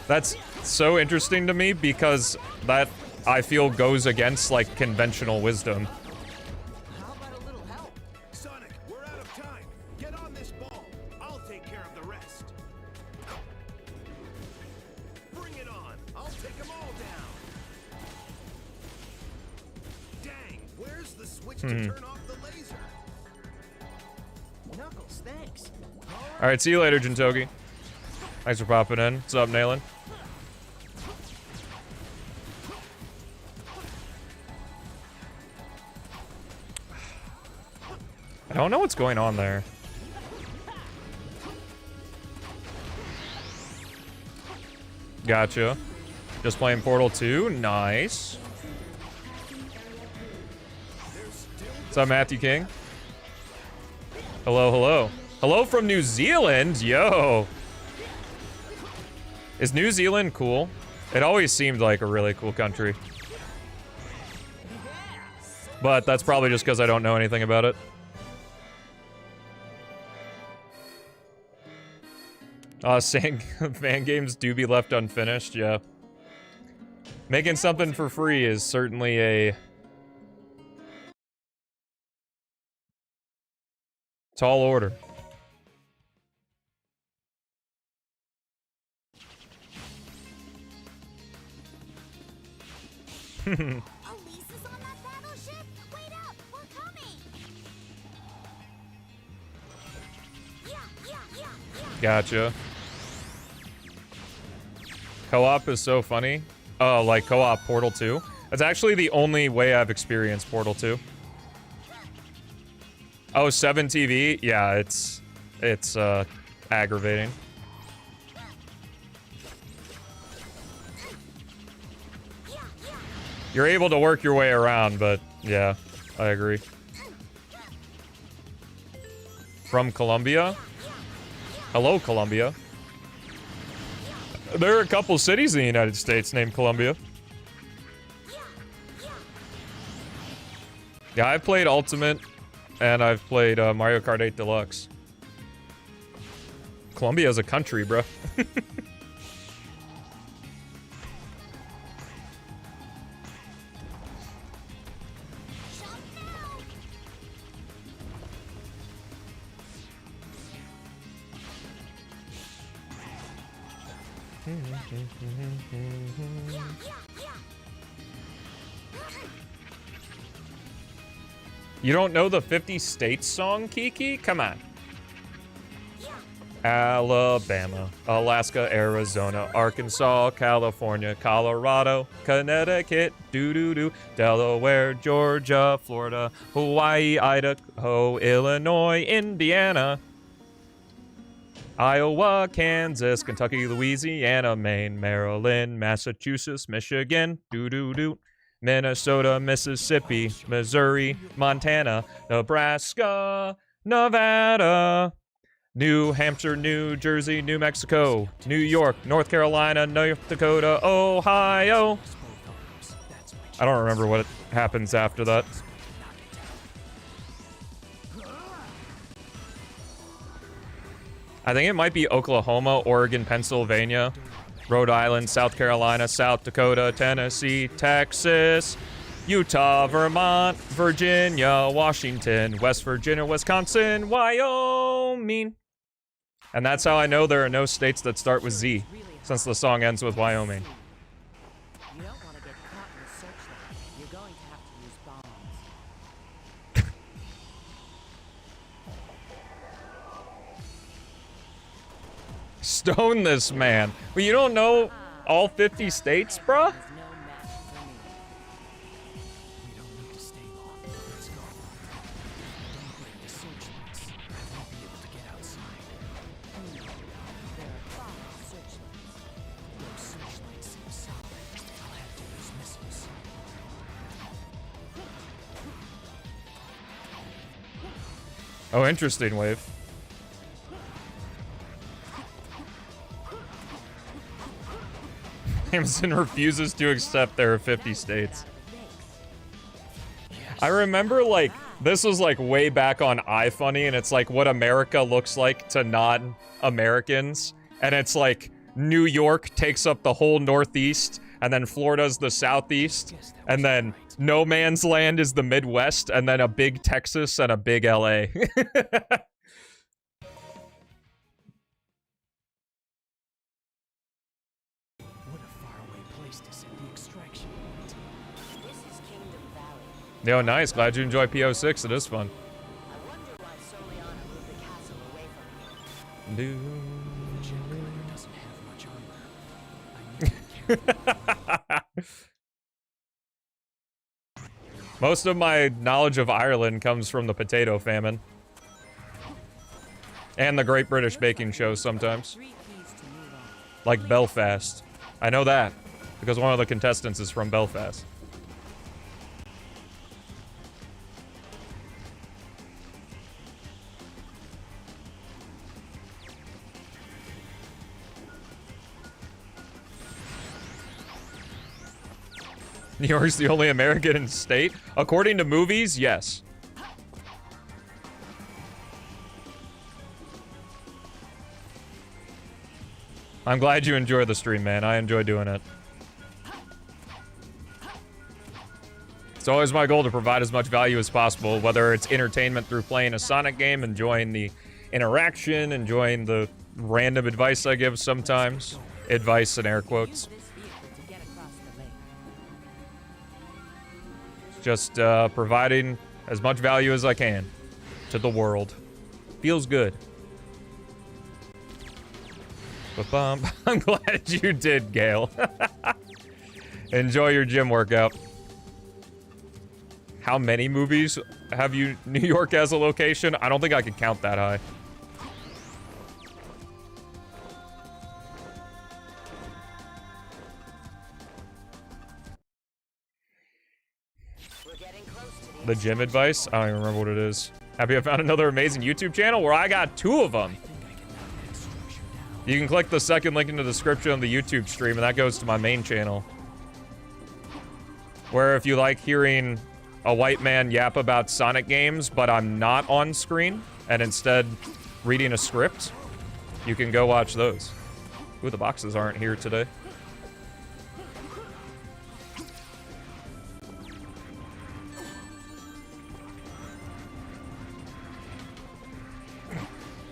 That's so interesting to me because that, I feel, goes against, like, conventional wisdom. How about a little help? Sonic, we're out of time. Get on this ball. I'll take care of the rest. Bring it on. I'll take them all down. Dang, where's the switch to turn off the laser? Knuckles, thanks. Alright, see you later, Jintogi. Thanks for popping in. What's up, Nayland? I don't know what's going on there. Gotcha. Just playing Portal 2. Nice. What's up, Matthew King? Hello, hello. Hello from New Zealand? Yo. Is New Zealand cool? It always seemed like a really cool country. But that's probably just because I don't know anything about it. Fan games do be left unfinished, yeah. Making something for free is certainly a tall order. Elisa's on that battleship? Wait up, we're coming! Gotcha. Co-op is so funny. Oh, like co-op Portal 2? That's actually the only way I've experienced Portal 2. Oh, 7 TV? Yeah, it's aggravating. You're able to work your way around, but yeah, I agree. From Colombia? Hello, Colombia. There are a couple cities in the United States named Colombia. Yeah, I've played Ultimate, and I've played Mario Kart 8 Deluxe. Colombia is a country, bro. You don't know the 50 States song, Kiki? Come on. Alabama, Alaska, Arizona, Arkansas, California, Colorado, Connecticut, doo-doo-doo, Delaware, Georgia, Florida, Hawaii, Idaho, Illinois, Indiana, Iowa, Kansas, Kentucky, Louisiana, Maine, Maryland, Massachusetts, Michigan, doo-doo-doo, Minnesota, Mississippi, Missouri, Montana, Nebraska, Nevada, New Hampshire, New Jersey, New Mexico, New York, North Carolina, North Dakota, Ohio. I don't remember what happens after that. I think it might be Oklahoma, Oregon, Pennsylvania, Rhode Island, South Carolina, South Dakota, Tennessee, Texas, Utah, Vermont, Virginia, Washington, West Virginia, Wisconsin, Wyoming. And that's how I know there are no states that start with Z, since the song ends with Wyoming. You don't want to get caught in a searchlight. You're going to have to use bombs. Stone this man. Well, you don't know all 50 states, bruh? There's no match for me. We don't need to stay long. Let's go. Don't break the searchlights. I won't be able to get outside. There are 5 searchlights. Those searchlights seem solid. I'll have to use missiles. Oh, interesting, Wave. Amazon refuses to accept there are 50 states. I remember, like, this was, like, way back on iFunny, and it's, like, what America looks like to non-Americans. And it's, like, New York takes up the whole Northeast, and then Florida's the Southeast, and then no man's land is the Midwest, and then a big Texas and a big LA. What a faraway place to set the extraction point. This is Kingdom Valley. Yo, nice. Glad you enjoy P-06. It is fun. I wonder why Soliana moved the castle away from here. The jet glider doesn't have much armor. I need to be careful. Most of my knowledge of Ireland comes from the potato famine. And the Great British Baking Show sometimes. 3 keys to move on. Like Belfast. I know that, because one of the contestants is from Belfast. New York's the only American state? According to movies, yes. I'm glad you enjoy the stream, man. I enjoy doing it. It's always my goal to provide as much value as possible, whether it's entertainment through playing a Sonic game, enjoying the interaction, enjoying the random advice I give sometimes. Advice in air quotes. Use this vehicle to get across the lake. Just providing as much value as I can to the world. Feels good. Ba-bum. I'm glad you did, Gail. Enjoy your gym workout. How many movies have you New York as a location? I don't think I could count that high. The gym advice? I don't even remember what it is. Happy I found another amazing YouTube channel where I got 2 of them. You can click the second link in the description of the YouTube stream, and that goes to my main channel. Where if you like hearing a white man yap about Sonic games, but I'm not on screen, and instead reading a script, you can go watch those. Ooh, the boxes aren't here today.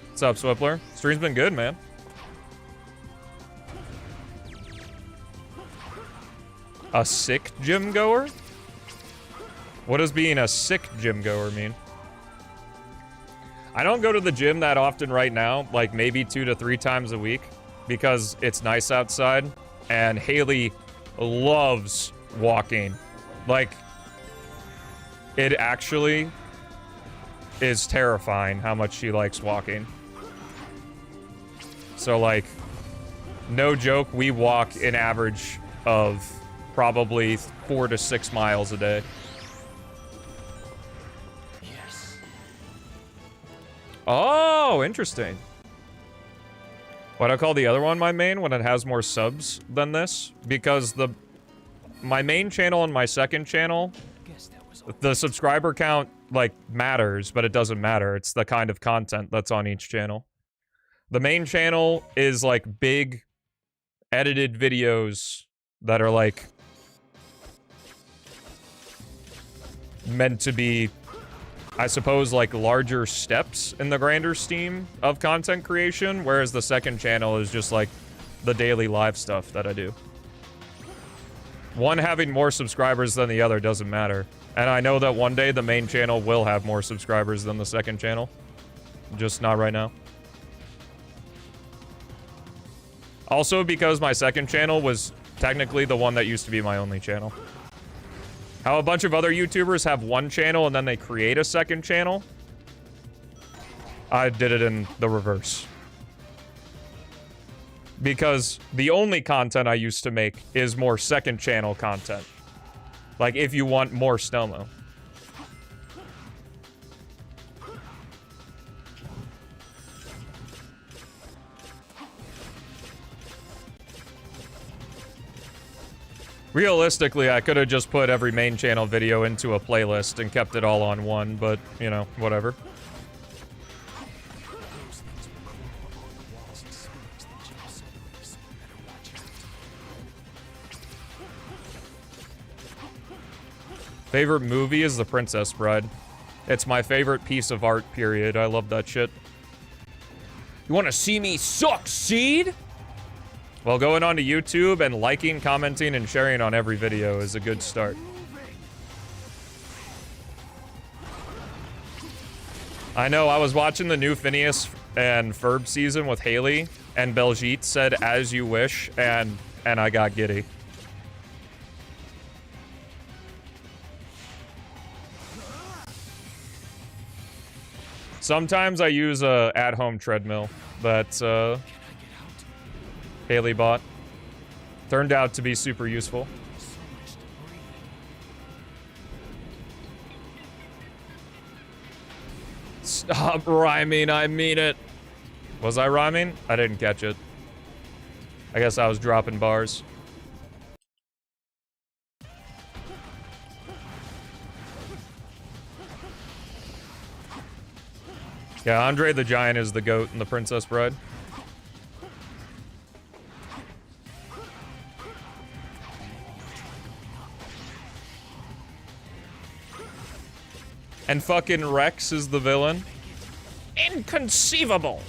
What's up, Swippler? Stream's been good, man. A sick gym goer? What does being a sick gym goer mean? I don't go to the gym that often right now, like maybe 2 to 3 times a week, because it's nice outside, and Haley loves walking. Like, it actually is terrifying how much she likes walking. So, like, no joke, we walk an average of probably 4 to 6 miles a day. Yes. Oh, interesting. What I call the other one my main when it has more subs than this, because my main channel and my second channel, Guess that was all. the subscriber count, like, matters, but it doesn't matter. It's the kind of content that's on each channel. The main channel is, like, big, edited videos that are, like, meant to be, I suppose, like, larger steps in the grander scheme of content creation, whereas the second channel is just, like, the daily live stuff that I do. One having more subscribers than the other doesn't matter. And I know that one day the main channel will have more subscribers than the second channel. Just not right now. Also because my second channel was technically the one that used to be my only channel. How a bunch of other YouTubers have one channel and then they create a second channel. I did it in the reverse. Because the only content I used to make is more second channel content. Like, if you want more Stelmo. Realistically, I could have just put every main channel video into a playlist and kept it all on one, but, you know, whatever. Those things will crawl up on the walls and swings the gym cellars. Better watch out. Favorite movie is The Princess Bride. It's my favorite piece of art, period. I love that shit. You want to see me succeed? Well, going on to YouTube and liking, commenting, and sharing on every video is a good start. I know, I was watching the new Phineas and Ferb season with Haley, and Beljeet said, "As you wish," and I got giddy. Sometimes I use a at-home treadmill that Haley bought. Turned out to be super useful. So much debris. Stop rhyming, I mean it. Was I rhyming? I didn't catch it. I guess I was dropping bars. Yeah, Andre the Giant is the GOAT in The Princess Bride. And fucking Rex is the villain. Inconceivable!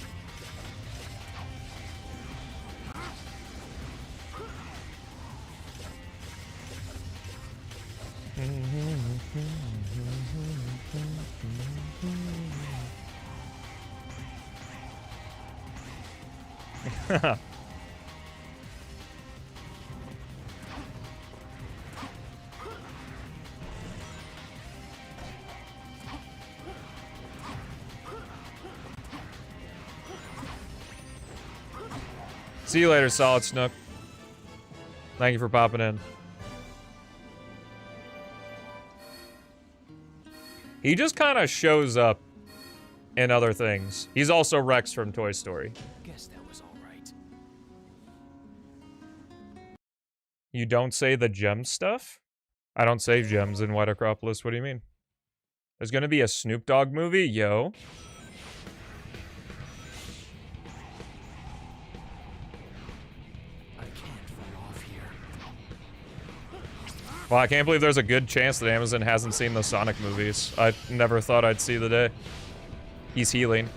See you later, Solid Snook. Thank you for popping in. He just kind of shows up in other things. He's also Rex from Toy Story. Guess that was all right. You don't say the gem stuff? I don't save gems in White Acropolis. What do you mean? There's gonna be a Snoop Dogg movie? Yo. I can't fall off here. Well, I can't believe there's a good chance that Amazon hasn't seen the Sonic movies. I never thought I'd see the day. He's healing.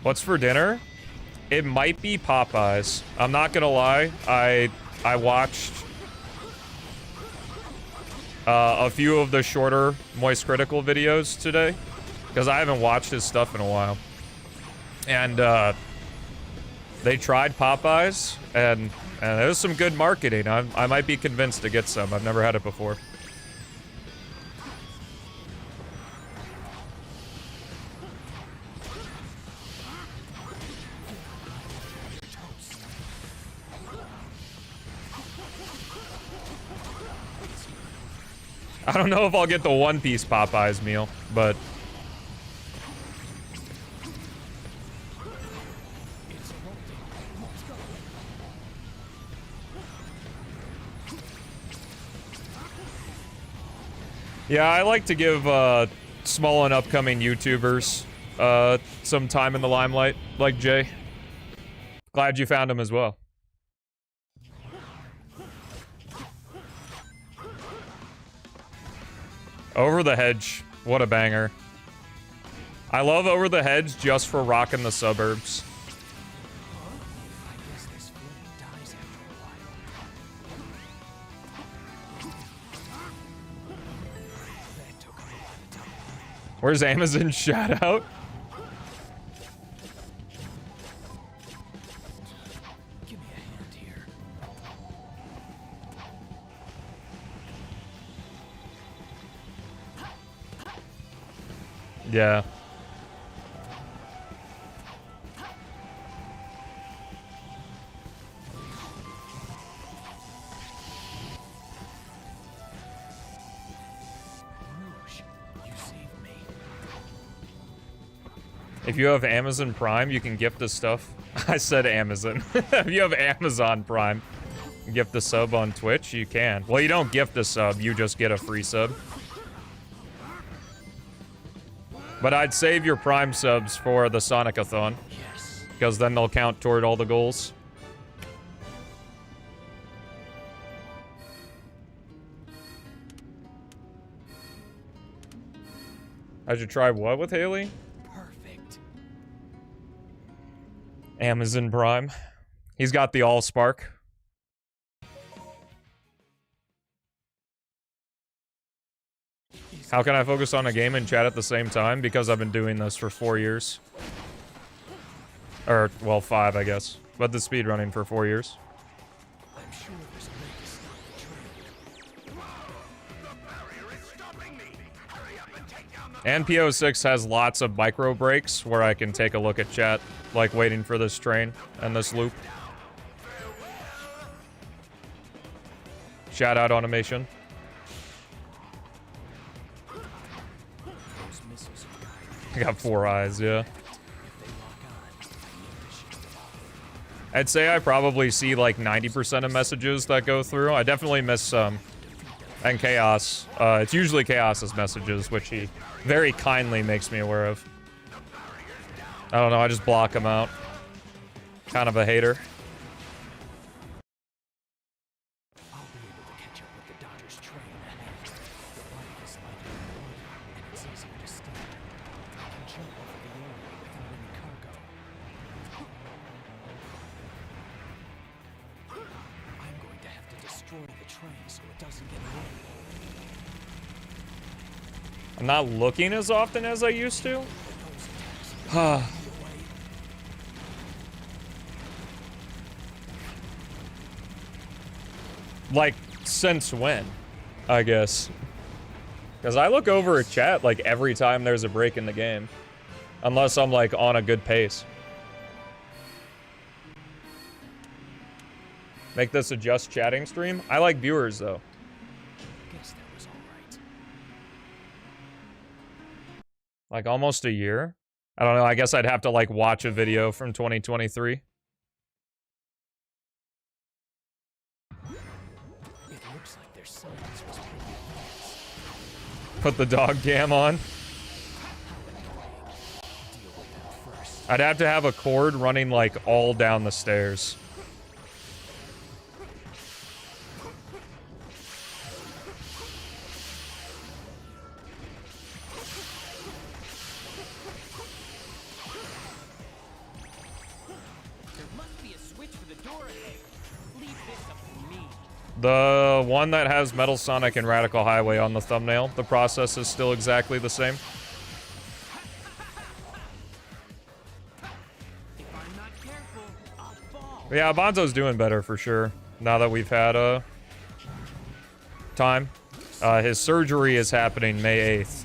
What's for dinner? It might be Popeyes. I'm not gonna lie. I watched a few of the shorter Moist Critical videos today because I haven't watched his stuff in a while. And they tried Popeyes and it was some good marketing. I might be convinced to get some. I've never had it before. I don't know if I'll get the one-piece Popeyes meal, but... yeah, I like to give small and upcoming YouTubers some time in the limelight, like Jay. Glad you found him as well. Over the Hedge, what a banger. I love Over the Hedge just for rocking the suburbs. I guess this flame dies after a while. That took a lot of time. Where's Amazon shout out? Give me a hand here. Yeah. Rouge, you saved me. If you have Amazon Prime, you can gift the stuff. I said Amazon. If you have Amazon Prime, gift the sub on Twitch, you can. Well, you don't gift a sub, you just get a free sub. But I'd save your Prime subs for the Sonic-a-thon. Yes. Because then they'll count toward all the goals. I should try what with Haley? Perfect. Amazon Prime. He's got the Allspark. How can I focus on a game and chat at the same time? Because I've been doing this for 4 years. Or, well, 5, I guess. But the speedrunning for 4 years. I'm sure there's a way to stop the train. The barrier is stopping me. Hurry up and take down the... And P-06 has lots of micro breaks where I can take a look at chat, like waiting for this train and this loop. Shout out automation. Those missiles are guided. I got 4 eyes, yeah. If they lock on, I need to shut them off. I'd say I probably see like 90% of messages that go through. I definitely miss some. And Chaos. It's usually Chaos's messages, which he very kindly makes me aware of. I don't know, I just block him out. Kind of a hater. I'll be able to catch up with the Dodgers train ahead. The bike is lighter than wood, and it's easier to steer. I can jump over the area without any cargo. I'm going to have to destroy the train so it doesn't get away. I'm not looking as often as I used to. Those attacks will Like, since when? I guess. Because I look over at chat like every time there's a break in the game. Unless I'm, like, on a good pace. Make this a just chatting stream? I like viewers, though. Guess that was all right. Like, almost a year? I don't know, I guess I'd have to, like, watch a video from 2023. It looks like their science was pretty advanced. Put the dog cam on. Deal with them first. I'd have to have a cord running, like, all down the stairs. There must be a switch for the door ahead. Leave this up to me. The one that has Metal Sonic and Radical Highway on the thumbnail, the process is still exactly the same. If I'm not careful, I'll fall. But yeah, Bonzo's doing better for sure, now that we've had, time. His surgery is happening May 8th.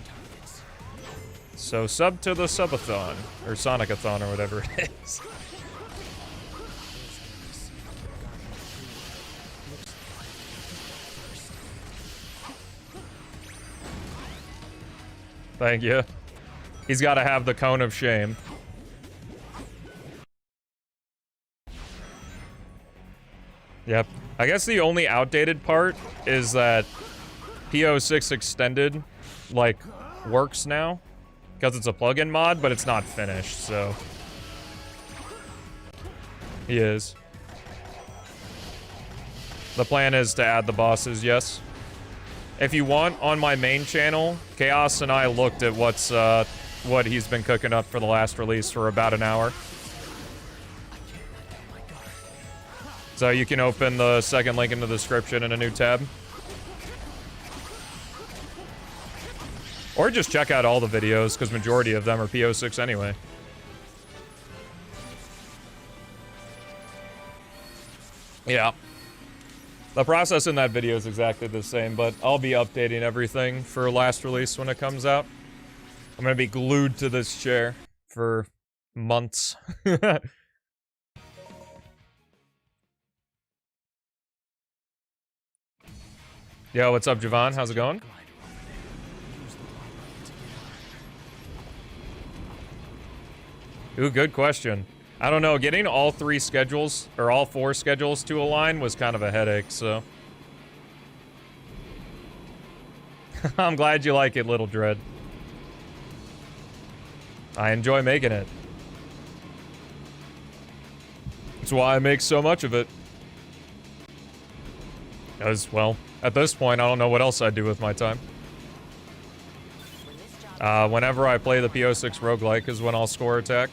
So sub to the subathon, or Sonic-a-thon, or whatever it is. Thank you. He's got to have the cone of shame. Yep. I guess the only outdated part is that P-06 Extended, like, works now. Because it's a plugin mod, but it's not finished, so... He is. The plan is to add the bosses, yes. If you want, on my main channel, Chaos and I looked at what he's been cooking up for the last release for about an hour. So you can open the second link in the description in a new tab. Or just check out all the videos, because majority of them are P-06 anyway. Yeah. The process in that video is exactly the same, but I'll be updating everything for last release when it comes out. I'm gonna be glued to this chair for months. Yo, what's up, Javon? How's it going? Ooh, good question. I don't know, getting all three schedules, or all four schedules to align was kind of a headache, so... I'm glad you like it, Little Dread. I enjoy making it. That's why I make so much of it. Because, well, at this point, I don't know what else I'd do with my time. Whenever I play the P-06 roguelike is when I'll score attack.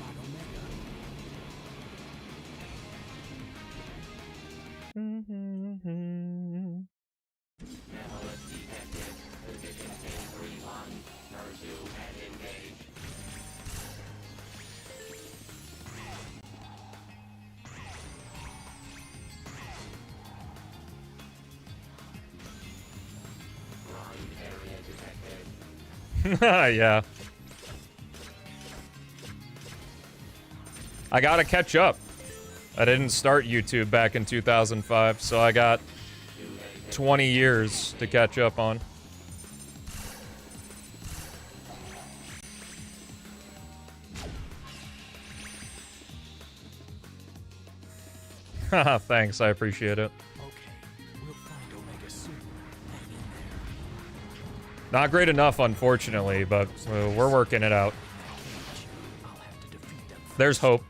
Yeah. I gotta catch up. I didn't start YouTube back in 2005, so I got 20 years to catch up on. Haha, thanks, I appreciate it. Not great enough, unfortunately, but we're working it out. There's hope.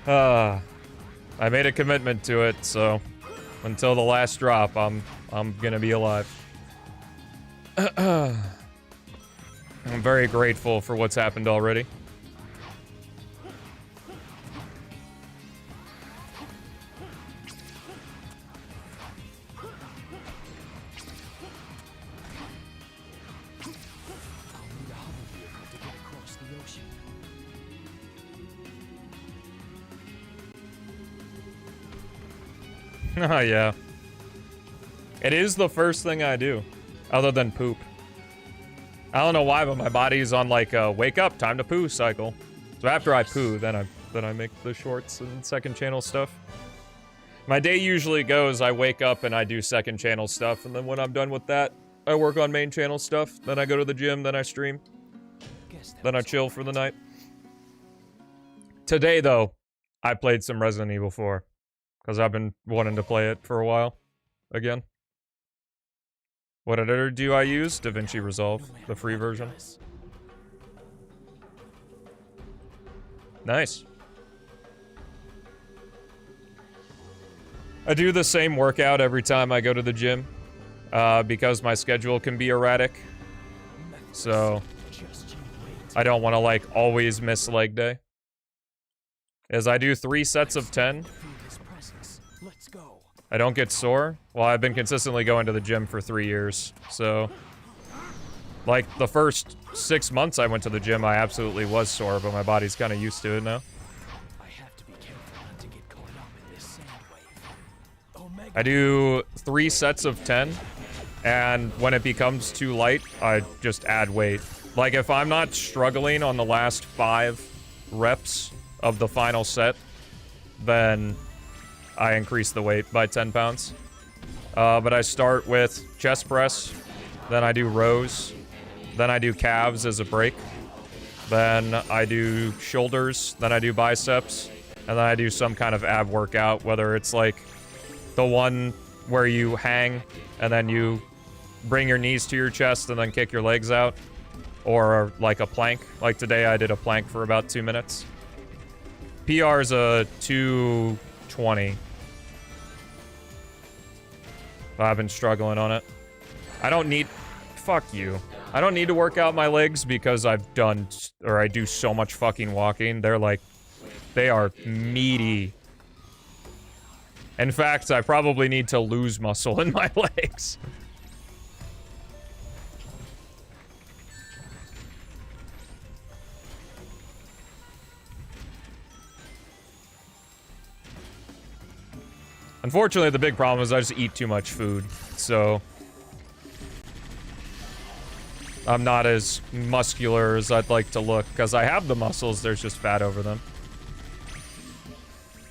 I made a commitment to it, so until the last drop, I'm gonna be alive. I'm very grateful for what's happened already. Oh, yeah. It is the first thing I do, other than poop. I don't know why, but my body's on like a wake up, time to poo cycle. So after I poo, then I make the shorts and second channel stuff. My day usually goes, I wake up and I do second channel stuff, and then when I'm done with that, I work on main channel stuff, then I go to the gym, then I stream, then I chill for the night. Today, though, I played some Resident Evil 4, because I've been wanting to play it for a while, again. What editor do I use? DaVinci Resolve, the free version. Nice. I do the same workout every time I go to the gym, because my schedule can be erratic. So, I don't want to, like, always miss leg day. As I do 3 sets of 10. I don't get sore. Well, I've been consistently going to the gym for 3 years, so... Like, the first 6 months I went to the gym, I absolutely was sore, but my body's kind of used to it now. I do 3 sets of 10, and when it becomes too light, I just add weight. Like, if I'm not struggling on the last 5 reps of the final set, then I increase the weight by 10 pounds. But I start with chest press, then I do rows, then I do calves as a break, then I do shoulders, then I do biceps, and then I do some kind of ab workout, whether it's like the one where you hang and then you bring your knees to your chest and then kick your legs out, or like a plank. Like today I did a plank for about 2 minutes. PR is a 220. I've been struggling on it. I don't need... Fuck you. I don't need to work out my legs because I've done... Or I do so much fucking walking. They're like... They are meaty. In fact, I probably need to lose muscle in my legs. Unfortunately, the big problem is I just eat too much food, so... I'm not as muscular as I'd like to look, because I have the muscles, there's just fat over them.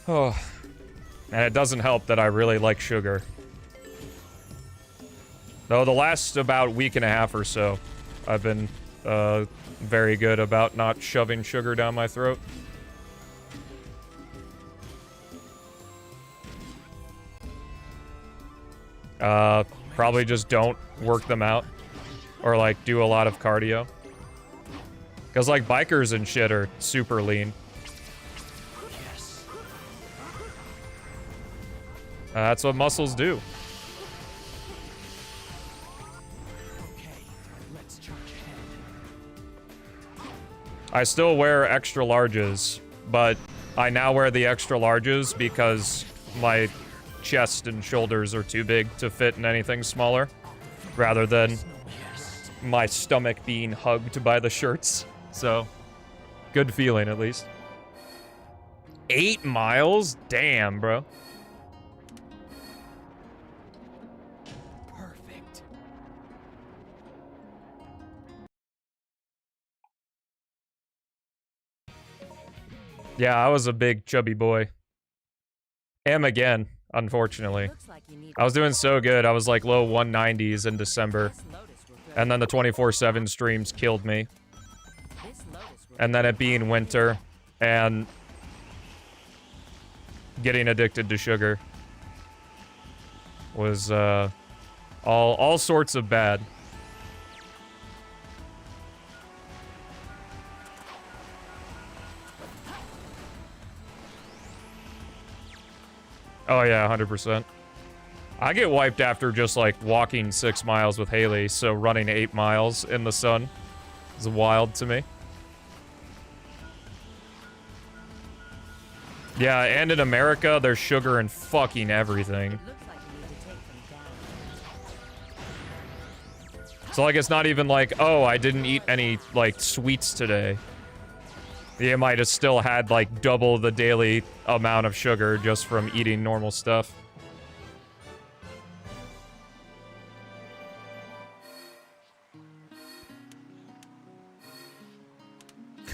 Oh. And it doesn't help that I really like sugar. Though the last about week and a half or so, I've been very good about not shoving sugar down my throat. Probably just don't work them out. Or, like, do a lot of cardio. Because, like, bikers and shit are super lean. That's what muscles do. I still wear extra larges, but I now wear the extra larges because my chest and shoulders are too big to fit in anything smaller, rather than my stomach being hugged by the shirts. So, good feeling at least. 8 miles? Damn, bro. Perfect. Yeah, I was a big chubby boy. Am again, unfortunately. I was doing so good. I was like low 190s in December. And then the 24/7 streams killed me. And then it being winter and getting addicted to sugar was all sorts of bad. Oh yeah, 100%. I get wiped after just, like, walking 6 miles with Haley, so running 8 miles in the sun is wild to me. Yeah, and in America, there's sugar in fucking everything. So, like, it's not even like, oh, I didn't eat any, like, sweets today. You might have still had, like, double the daily amount of sugar just from eating normal stuff.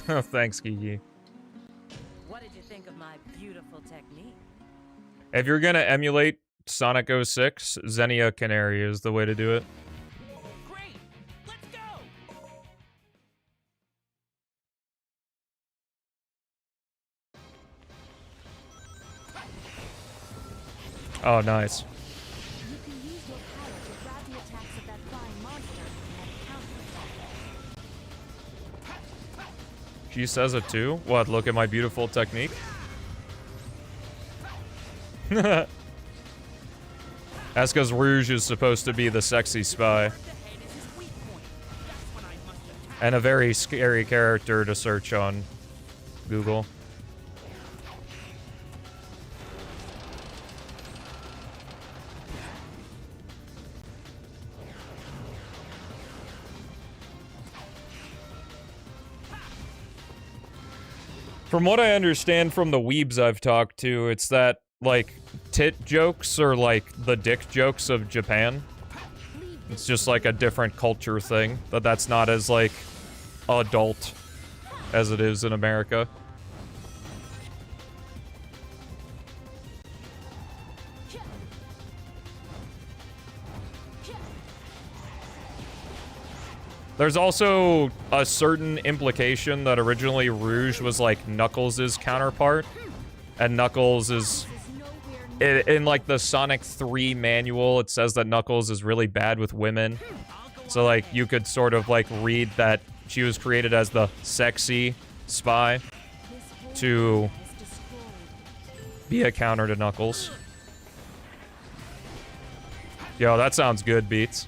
Thanks, Kiki. What did you think of my beautiful technique? If you're gonna emulate Sonic 06, Xenia Canary is the way to do it. Great! Let's go! Oh, nice. You can use your power to grab the attacks of that flying monster and counterattack. She says it too. What? Look at my beautiful technique. That's because Rouge is supposed to be the sexy spy. And a very scary character to search on Google. From what I understand from the weebs I've talked to, it's that, like, tit jokes are like the dick jokes of Japan. It's just like a different culture thing, but that's not as, like, adult as it is in America. There's also a certain implication that originally Rouge was like Knuckles' counterpart, and Knuckles is in like the Sonic 3 manual. It says that Knuckles is really bad with women, so like you could sort of like read that she was created as the sexy spy to be a counter to Knuckles. Yo, that sounds good, Beats.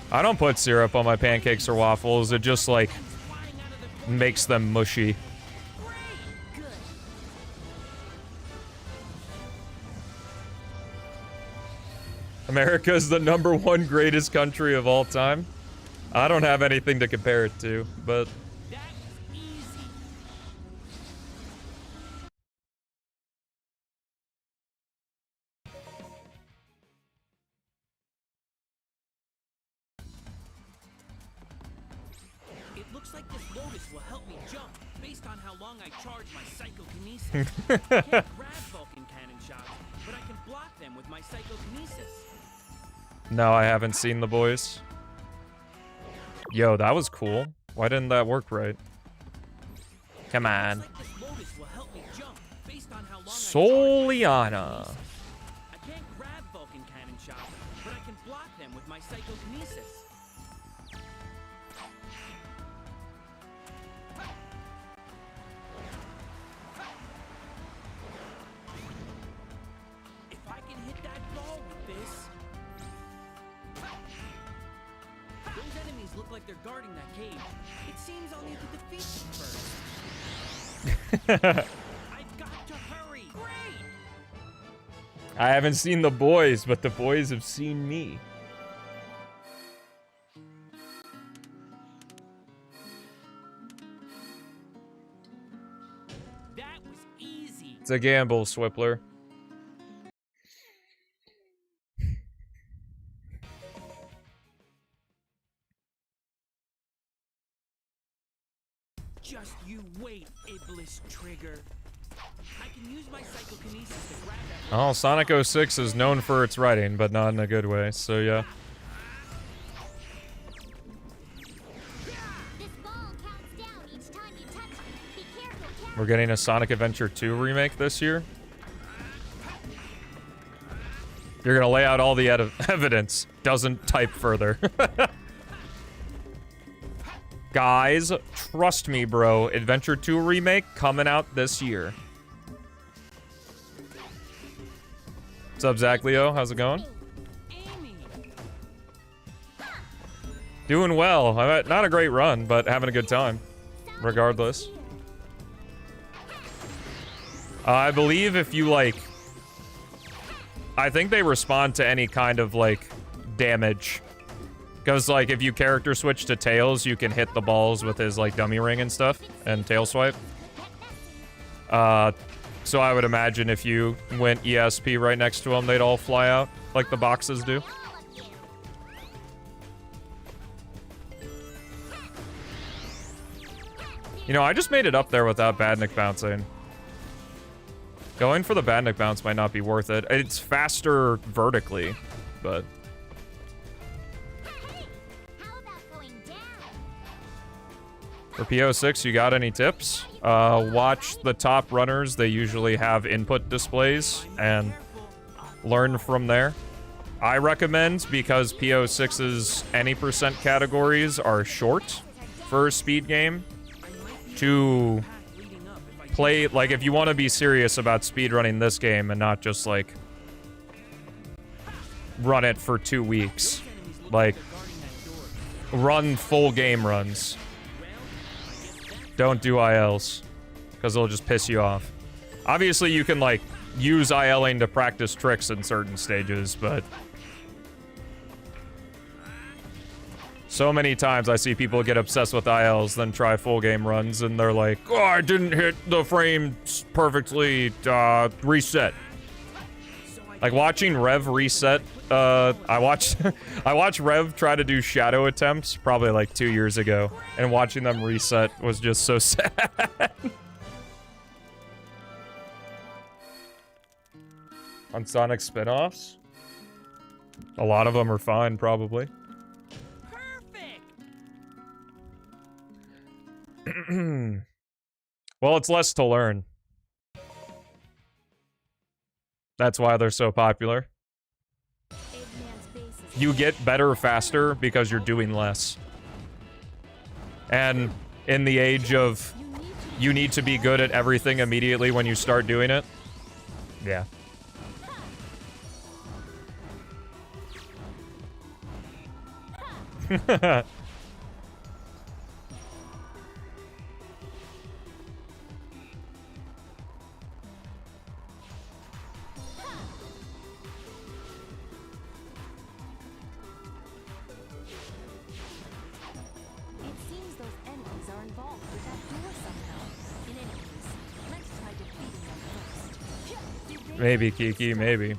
I don't put syrup on my pancakes or waffles. It just, like, makes them mushy. America is the #1 greatest country of all time. I don't have anything to compare it to, but... Will help me jump based on how long I charge my psychokinesis. I can't grab Vulcan cannon shots, but I can block them with my psychokinesis. No, I haven't seen The Boys. Yo, that was cool. Why didn't that work right? Come on. Soliana. I can't grab Vulcan cannon shots, but I can block them with my psychokinesis. They're guarding that cave. It seems I'll need to defeat them first. I've got to hurry. Great. I haven't seen The Boys, but The Boys have seen me. That was easy. It's a gamble, Swippler. Just you wait, Iblis Trigger. I can use my psychokinesis to grab that. Oh, Sonic 06 is known for its writing, but not in a good way, so yeah. This ball counts down each time you touch it. Be careful, We're getting a Sonic Adventure 2 remake this year. You're gonna lay out all the evidence. Doesn't type further. Guys, trust me, bro. Adventure 2 remake coming out this year. What's up, Zach Leo? How's it going? Doing well. Not a great run, but having a good time. Regardless. I believe if you, like... I think they respond to any kind of, like, damage. Because, like, if you character switch to Tails, you can hit the balls with his, like, dummy ring and stuff. And tail swipe. So I would imagine if you went ESP right next to them, they'd all fly out. Like the boxes do. You know, I just made it up there without Badnik bouncing. Going for the Badnik bounce might not be worth it. It's faster vertically, but... For P-06, you got any tips? Watch the top runners. They usually have input displays, and learn from there. I recommend, because P-06's any percent categories are short for a speed game, to play, like, if you want to be serious about speedrunning this game and not just, like, run it for 2 weeks. Like, run full game runs. Don't do ILs, because it'll just piss you off. Obviously, you can, like, use ILing to practice tricks in certain stages, but... So many times I see people get obsessed with ILs, then try full game runs, and they're like, oh, I didn't hit the frame perfectly, reset. Like, watching Rev reset, I watched Rev try to do shadow attempts probably like 2 years ago, and watching them reset was just so sad. On Sonic spin-offs? A lot of them are fine, probably. Well, it's less to learn. That's why they're so popular. You get better faster because you're doing less. And in the age of you need to be good at everything immediately when you start doing it. Yeah. Maybe, Kiki, maybe.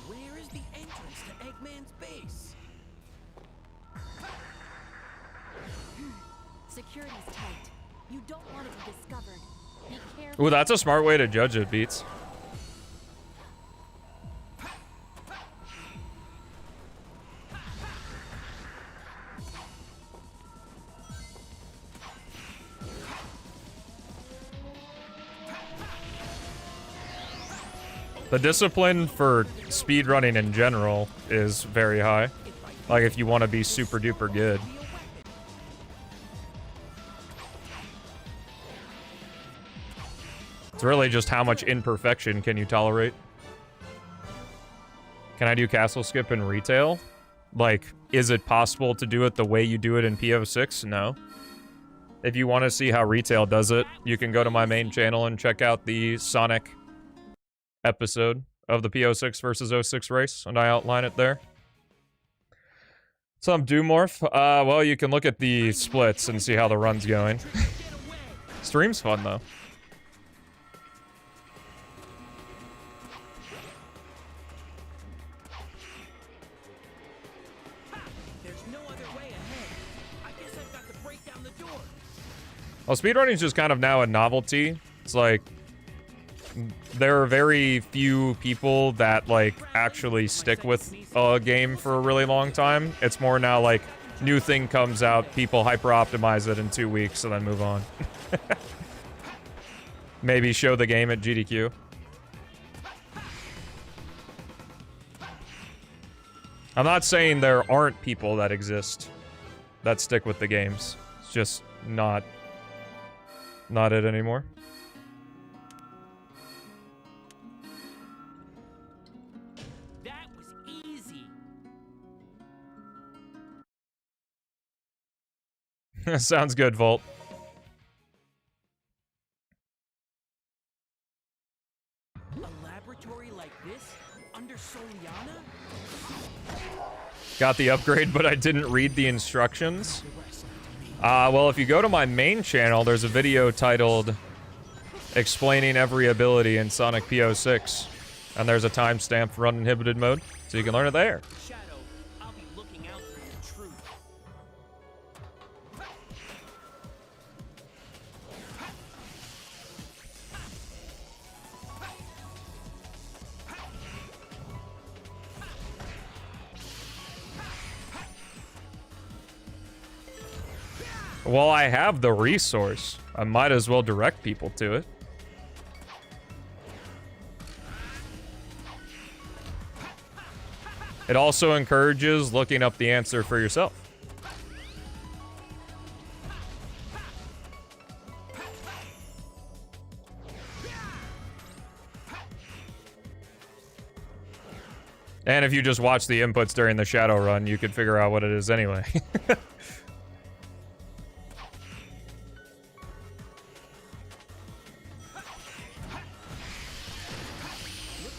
Where is the entrance to Eggman's base? Security's tight. You don't want it to be discovered. Be careful. Ooh, that's a smart way to judge it, Beats. The discipline for speedrunning in general is very high. Like, if you want to be super duper good. It's really just how much imperfection can you tolerate. Can I do castle skip in retail? Like, is it possible to do it the way you do it in P-06? No. If you want to see how retail does it, you can go to my main channel and check out the Sonic episode of the P-06 versus 06 race, and I outline it there. Some Doomorph. Well, you can look at the splits and see how the run's going. Stream's fun, though. There's no other way ahead. I guess I've got to break down the door. Well, speedrunning's just kind of now a novelty. It's like, there are very few people that, like, actually stick with a game for a really long time. It's more now, like, new thing comes out, people hyper-optimize it in 2 weeks, and then move on. Maybe show the game at GDQ. I'm not saying there aren't people that exist that stick with the games. It's just not it anymore. Sounds good, Volt. A laboratory like this under Soliana? Got the upgrade, but I didn't read the instructions. Well, if you go to my main channel, there's a video titled explaining every ability in Sonic P-06. And there's a timestamp for uninhibited mode, so you can learn it there. Shadow, I'll be looking out for Well, I have the resource. I might as well direct people to it. It also encourages looking up the answer for yourself. And if you just watch the inputs during the shadow run, you could figure out what it is anyway. Looks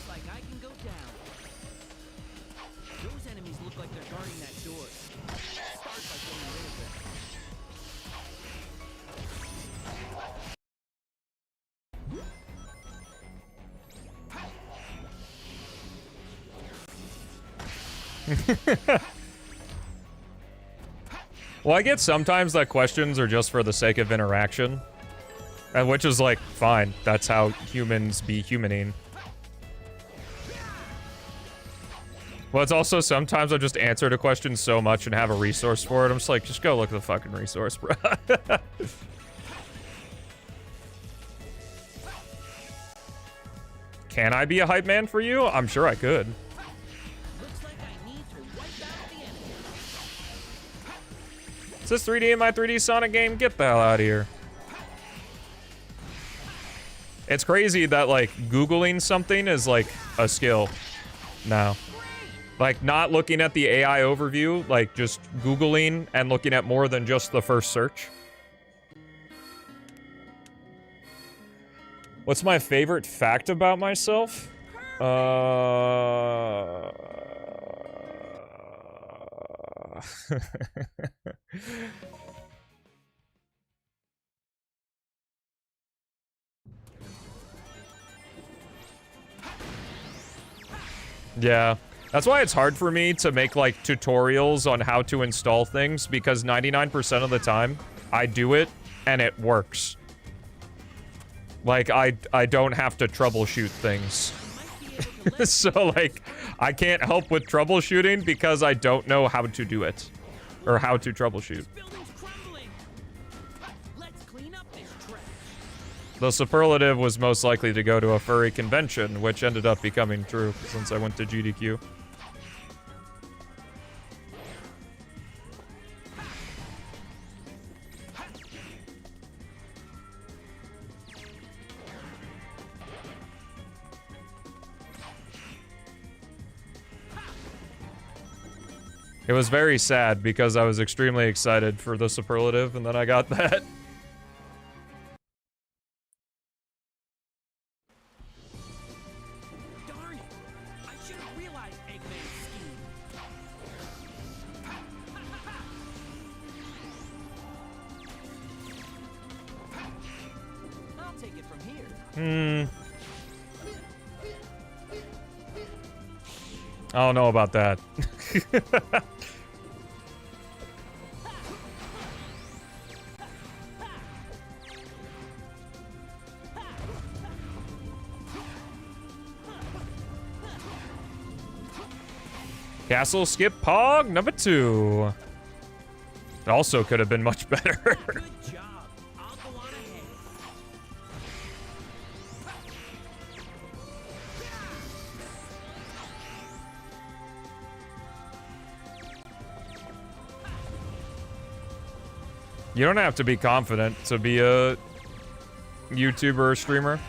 like I can go down. Those enemies look like they're guarding that door. Start by getting rid of them. Well, I get sometimes that questions are just for the sake of interaction. And which is like, fine. That's how humans be humaning. Well, it's also sometimes I just answered a question so much and have a resource for it. I'm just like, just go look at the fucking resource, bro. Can I be a hype man for you? I'm sure I could. Looks like I need to wipe out the enemy. Is this 3D in my 3D Sonic game? Get the hell out of here. It's crazy that, like, Googling something is, like, a skill now. Like, not looking at the AI overview, like, just Googling and looking at more than just the first search. What's my favorite fact about myself? Yeah. That's why it's hard for me to make, like, tutorials on how to install things, because 99% of the time, I do it, and it works. Like, I don't have to troubleshoot things. So, like, I can't help with troubleshooting because I don't know how to do it. Or how to troubleshoot. The superlative was most likely to go to a furry convention, which ended up becoming true since I went to GDQ. It was very sad because I was extremely excited for the superlative, and then I got that. Darn it! I should have realized Eggman's scheme. I'll take it from here. I don't know about that. Castle skip pog number 2. It also could have been much better. Good job. I'll go on ahead. You don't have to be confident to be a YouTuber or streamer.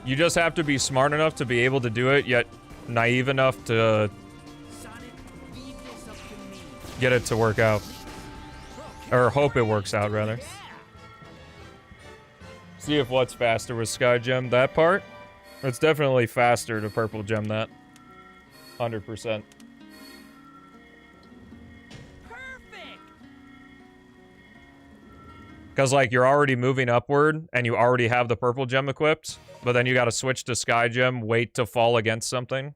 You just have to be smart enough to be able to do it, yet naive enough to Sonic, leave this up to me. get it to work out. Or hope it works out, rather. See if what's faster with Sky Gem. That part? It's definitely faster to Purple Gem that. 100%. Perfect. Because, like, you're already moving upward, and you already have the Purple Gem equipped, but then you gotta switch to Sky Gem, wait to fall against something.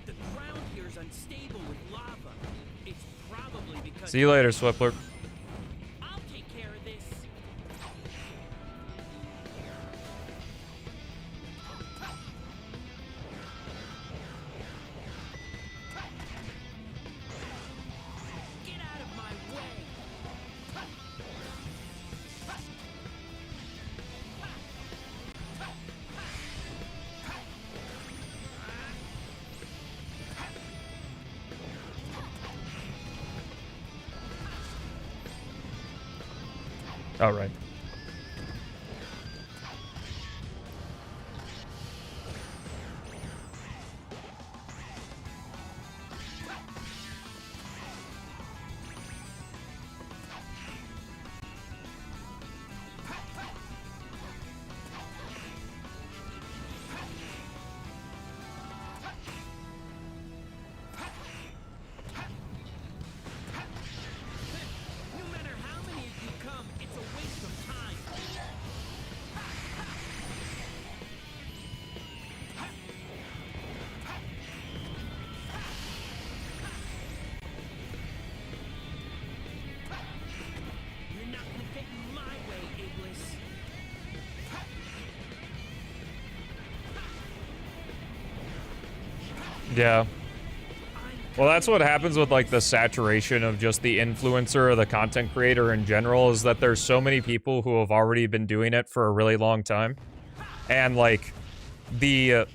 The ground here is unstable with lava. It's probably because See you later, Swiftler. I'll take care of this. All right. No matter how many of you come, it's a waste of time. You're not gonna get in my way, Iblis. Yeah. Well, that's what happens with, like, the saturation of just the influencer or the content creator in general, is that there's so many people who have already been doing it for a really long time. And, like, the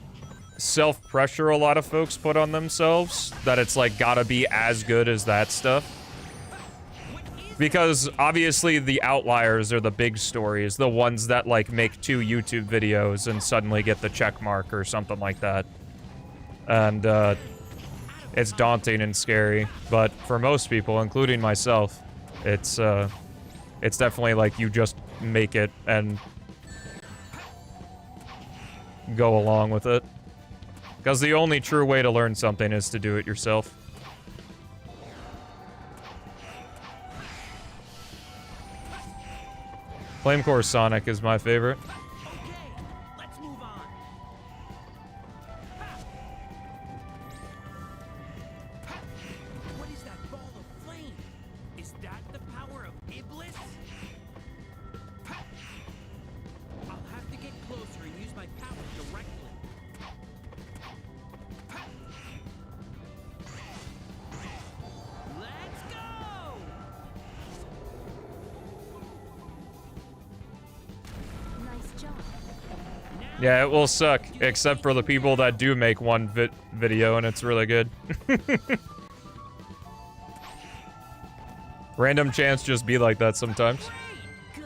self-pressure a lot of folks put on themselves, that it's, like, gotta be as good as that stuff. Because, obviously, the outliers are the big stories, the ones that, like, make 2 YouTube videos and suddenly get the check mark or something like that. And, it's daunting and scary, but for most people, including myself, it's definitely like you just make it and go along with it. Because the only true way to learn something is to do it yourself. Flamecore Sonic is my favorite. Okay, let's move on. What is that ball of flame? Is that the power of Iblis? I'll have to get closer and use my power directly. Let's go! Nice job. Yeah, it will suck, except for the people that do make one video, and it's really good. Random chance just be like that sometimes. Good.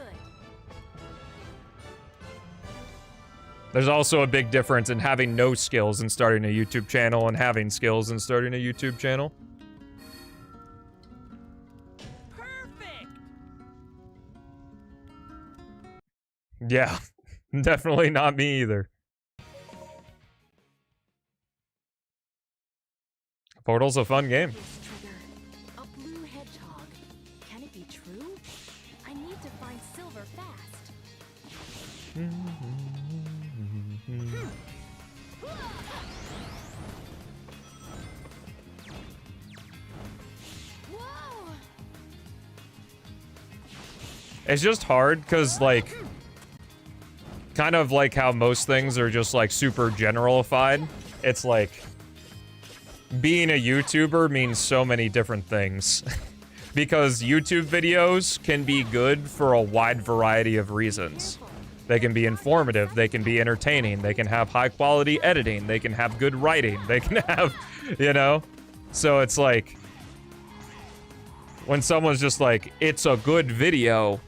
There's also a big difference in having no skills and starting a YouTube channel and having skills and starting a YouTube channel. Perfect! Yeah, definitely not me either. Portal's a fun game. This trigger. A blue hedgehog. Can it be true? I need to find silver fast. Whoa! It's just hard because, like, kind of like how most things are just, like, super generalified. It's like, being a YouTuber means so many different things. Because YouTube videos can be good for a wide variety of reasons. They can be informative, they can be entertaining, they can have high quality editing, they can have good writing, they can have, you know? So it's like, when someone's just like, it's a good video.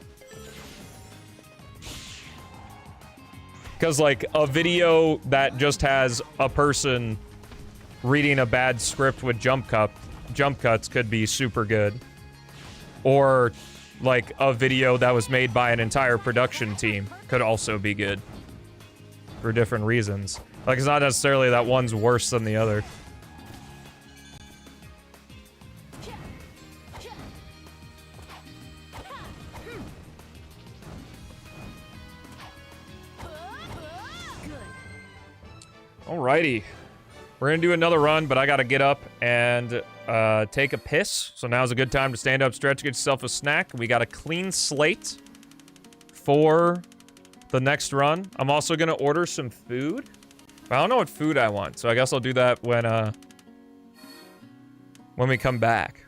Because, like, a video that just has a person reading a bad script with jump cuts could be super good. Or, like, a video that was made by an entire production team could also be good. For different reasons. Like, it's not necessarily that one's worse than the other. Alrighty. We're gonna do another run, but I gotta get up and take a piss. So now's a good time to stand up, stretch, get yourself a snack. We got a clean slate for the next run. I'm also gonna order some food. But I don't know what food I want, so I guess I'll do that when we come back.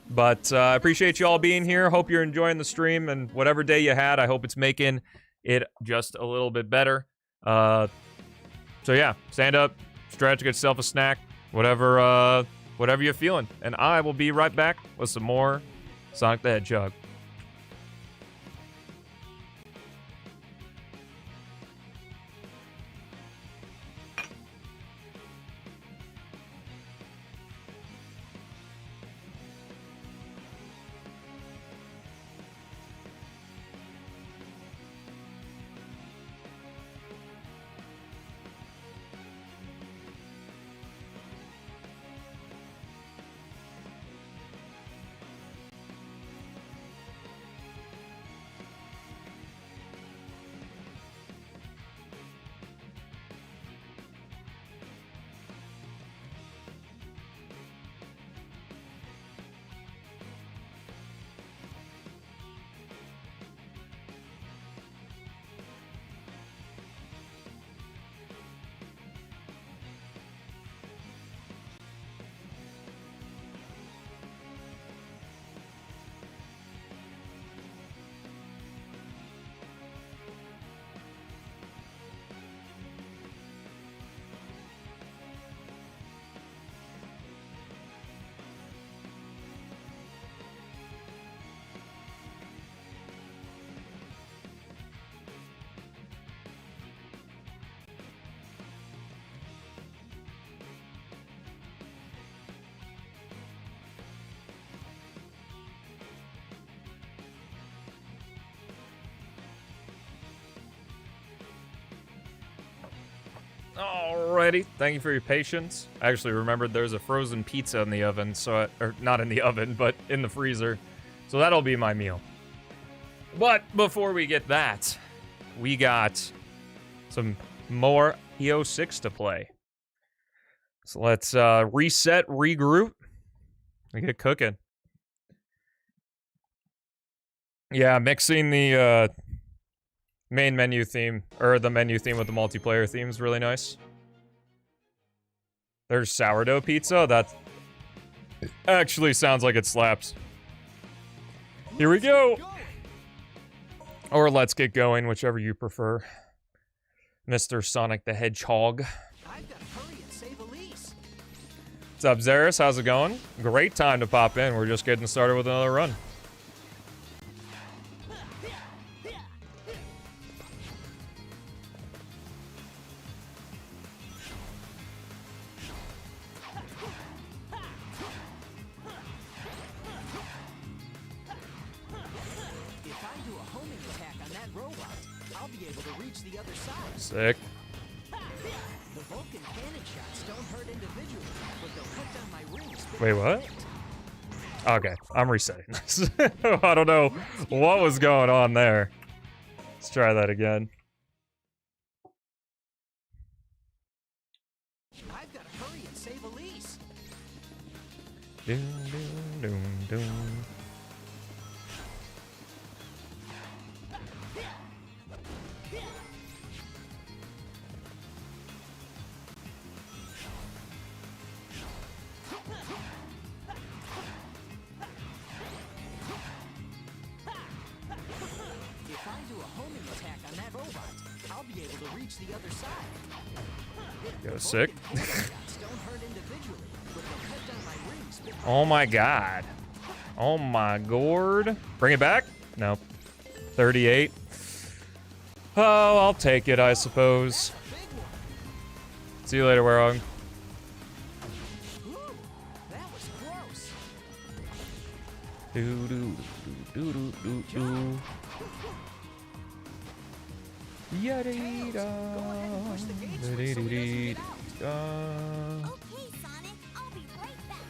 But I appreciate you all being here. Hope you're enjoying the stream, and whatever day you had, I hope it's making it just a little bit better. So yeah, stand up, stretch, get yourself a snack, whatever you're feeling. And I will be right back with some more Sonic the Hedgehog. Alrighty, thank you for your patience. I actually remembered there's a frozen pizza in the oven, so or not in the oven, but in the freezer. So that'll be my meal. But before we get that, we got some more P-06 to play. So let's reset, regroup, and get cooking. Yeah, mixing the main menu theme, or the menu theme with the multiplayer theme is really nice. There's sourdough pizza. That actually sounds like it slaps. Here we go. Or let's get going, whichever you prefer. Mr. Sonic the Hedgehog. I've got to hurry and save Elise. What's up, Xeris? How's it going? Great time to pop in. We're just getting started with another run. Sick. The Vulcan cannon shots don't hurt individually, but they'll cut down my rings. Wait, what? Okay, I'm resetting this. I don't know what was going on there. Let's try that again. I've got to hurry and save Elise. Doom, doom, doom, doom. The other side. Go sick. Oh my god. Oh my gourd. Bring it back? Nope. 38. Oh, I'll take it, I suppose. See you later, Werehog. Do do do do do do. Yada-dee-da. Da-dee-dee-dee-da. Okay, Sonic, I'll be right back.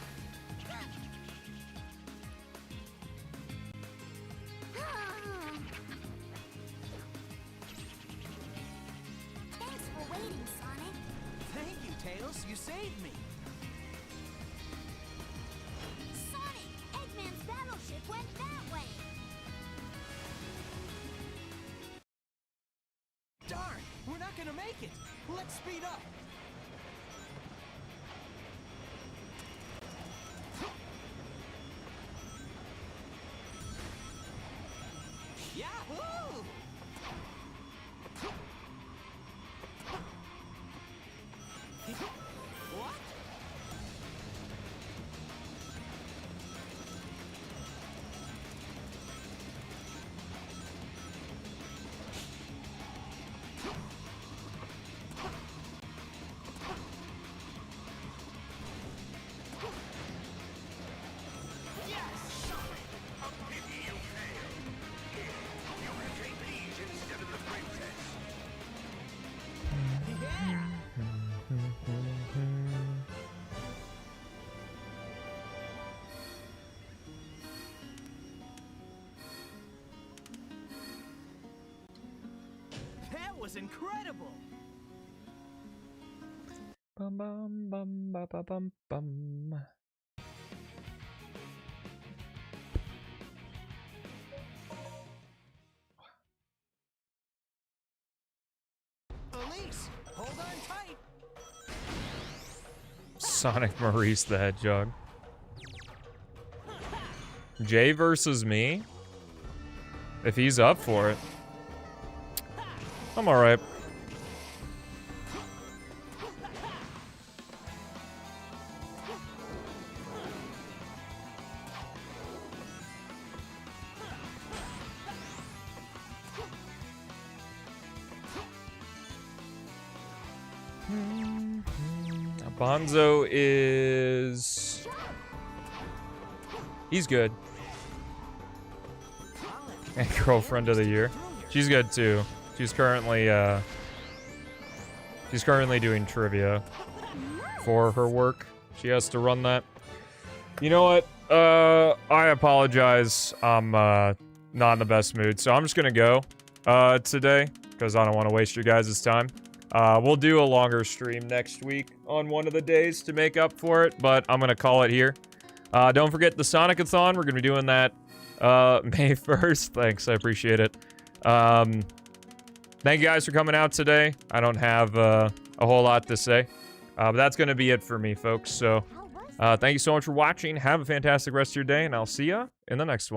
Thanks for waiting, Sonic. Thank you, Tails. You saved me. Sonic, Eggman's battleship went that way. Darn, we're not gonna make it. Let's speed up. Yahoo! What? That was incredible. Bum bum bum ba ba bum bum. Elise, hold on tight. Sonic Maurice the Hedgehog. Jay versus me? If he's up for it. I'm alright. Bonzo is... He's good. And girlfriend of the year. She's good too. She's currently She's currently doing trivia for her work. She has to run that. You know what? I apologize. I'm not in the best mood, so I'm just gonna go today because I don't want to waste your guys' time. We'll do a longer stream next week on one of the days to make up for it, but I'm gonna call it here. Don't forget the Sonic-a-thon. We're gonna be doing that May 1st. Thanks, I appreciate it. Thank you guys for coming out today. I don't have a whole lot to say, but that's gonna be it for me, folks. So thank you so much for watching. Have a fantastic rest of your day, and I'll see ya in the next one.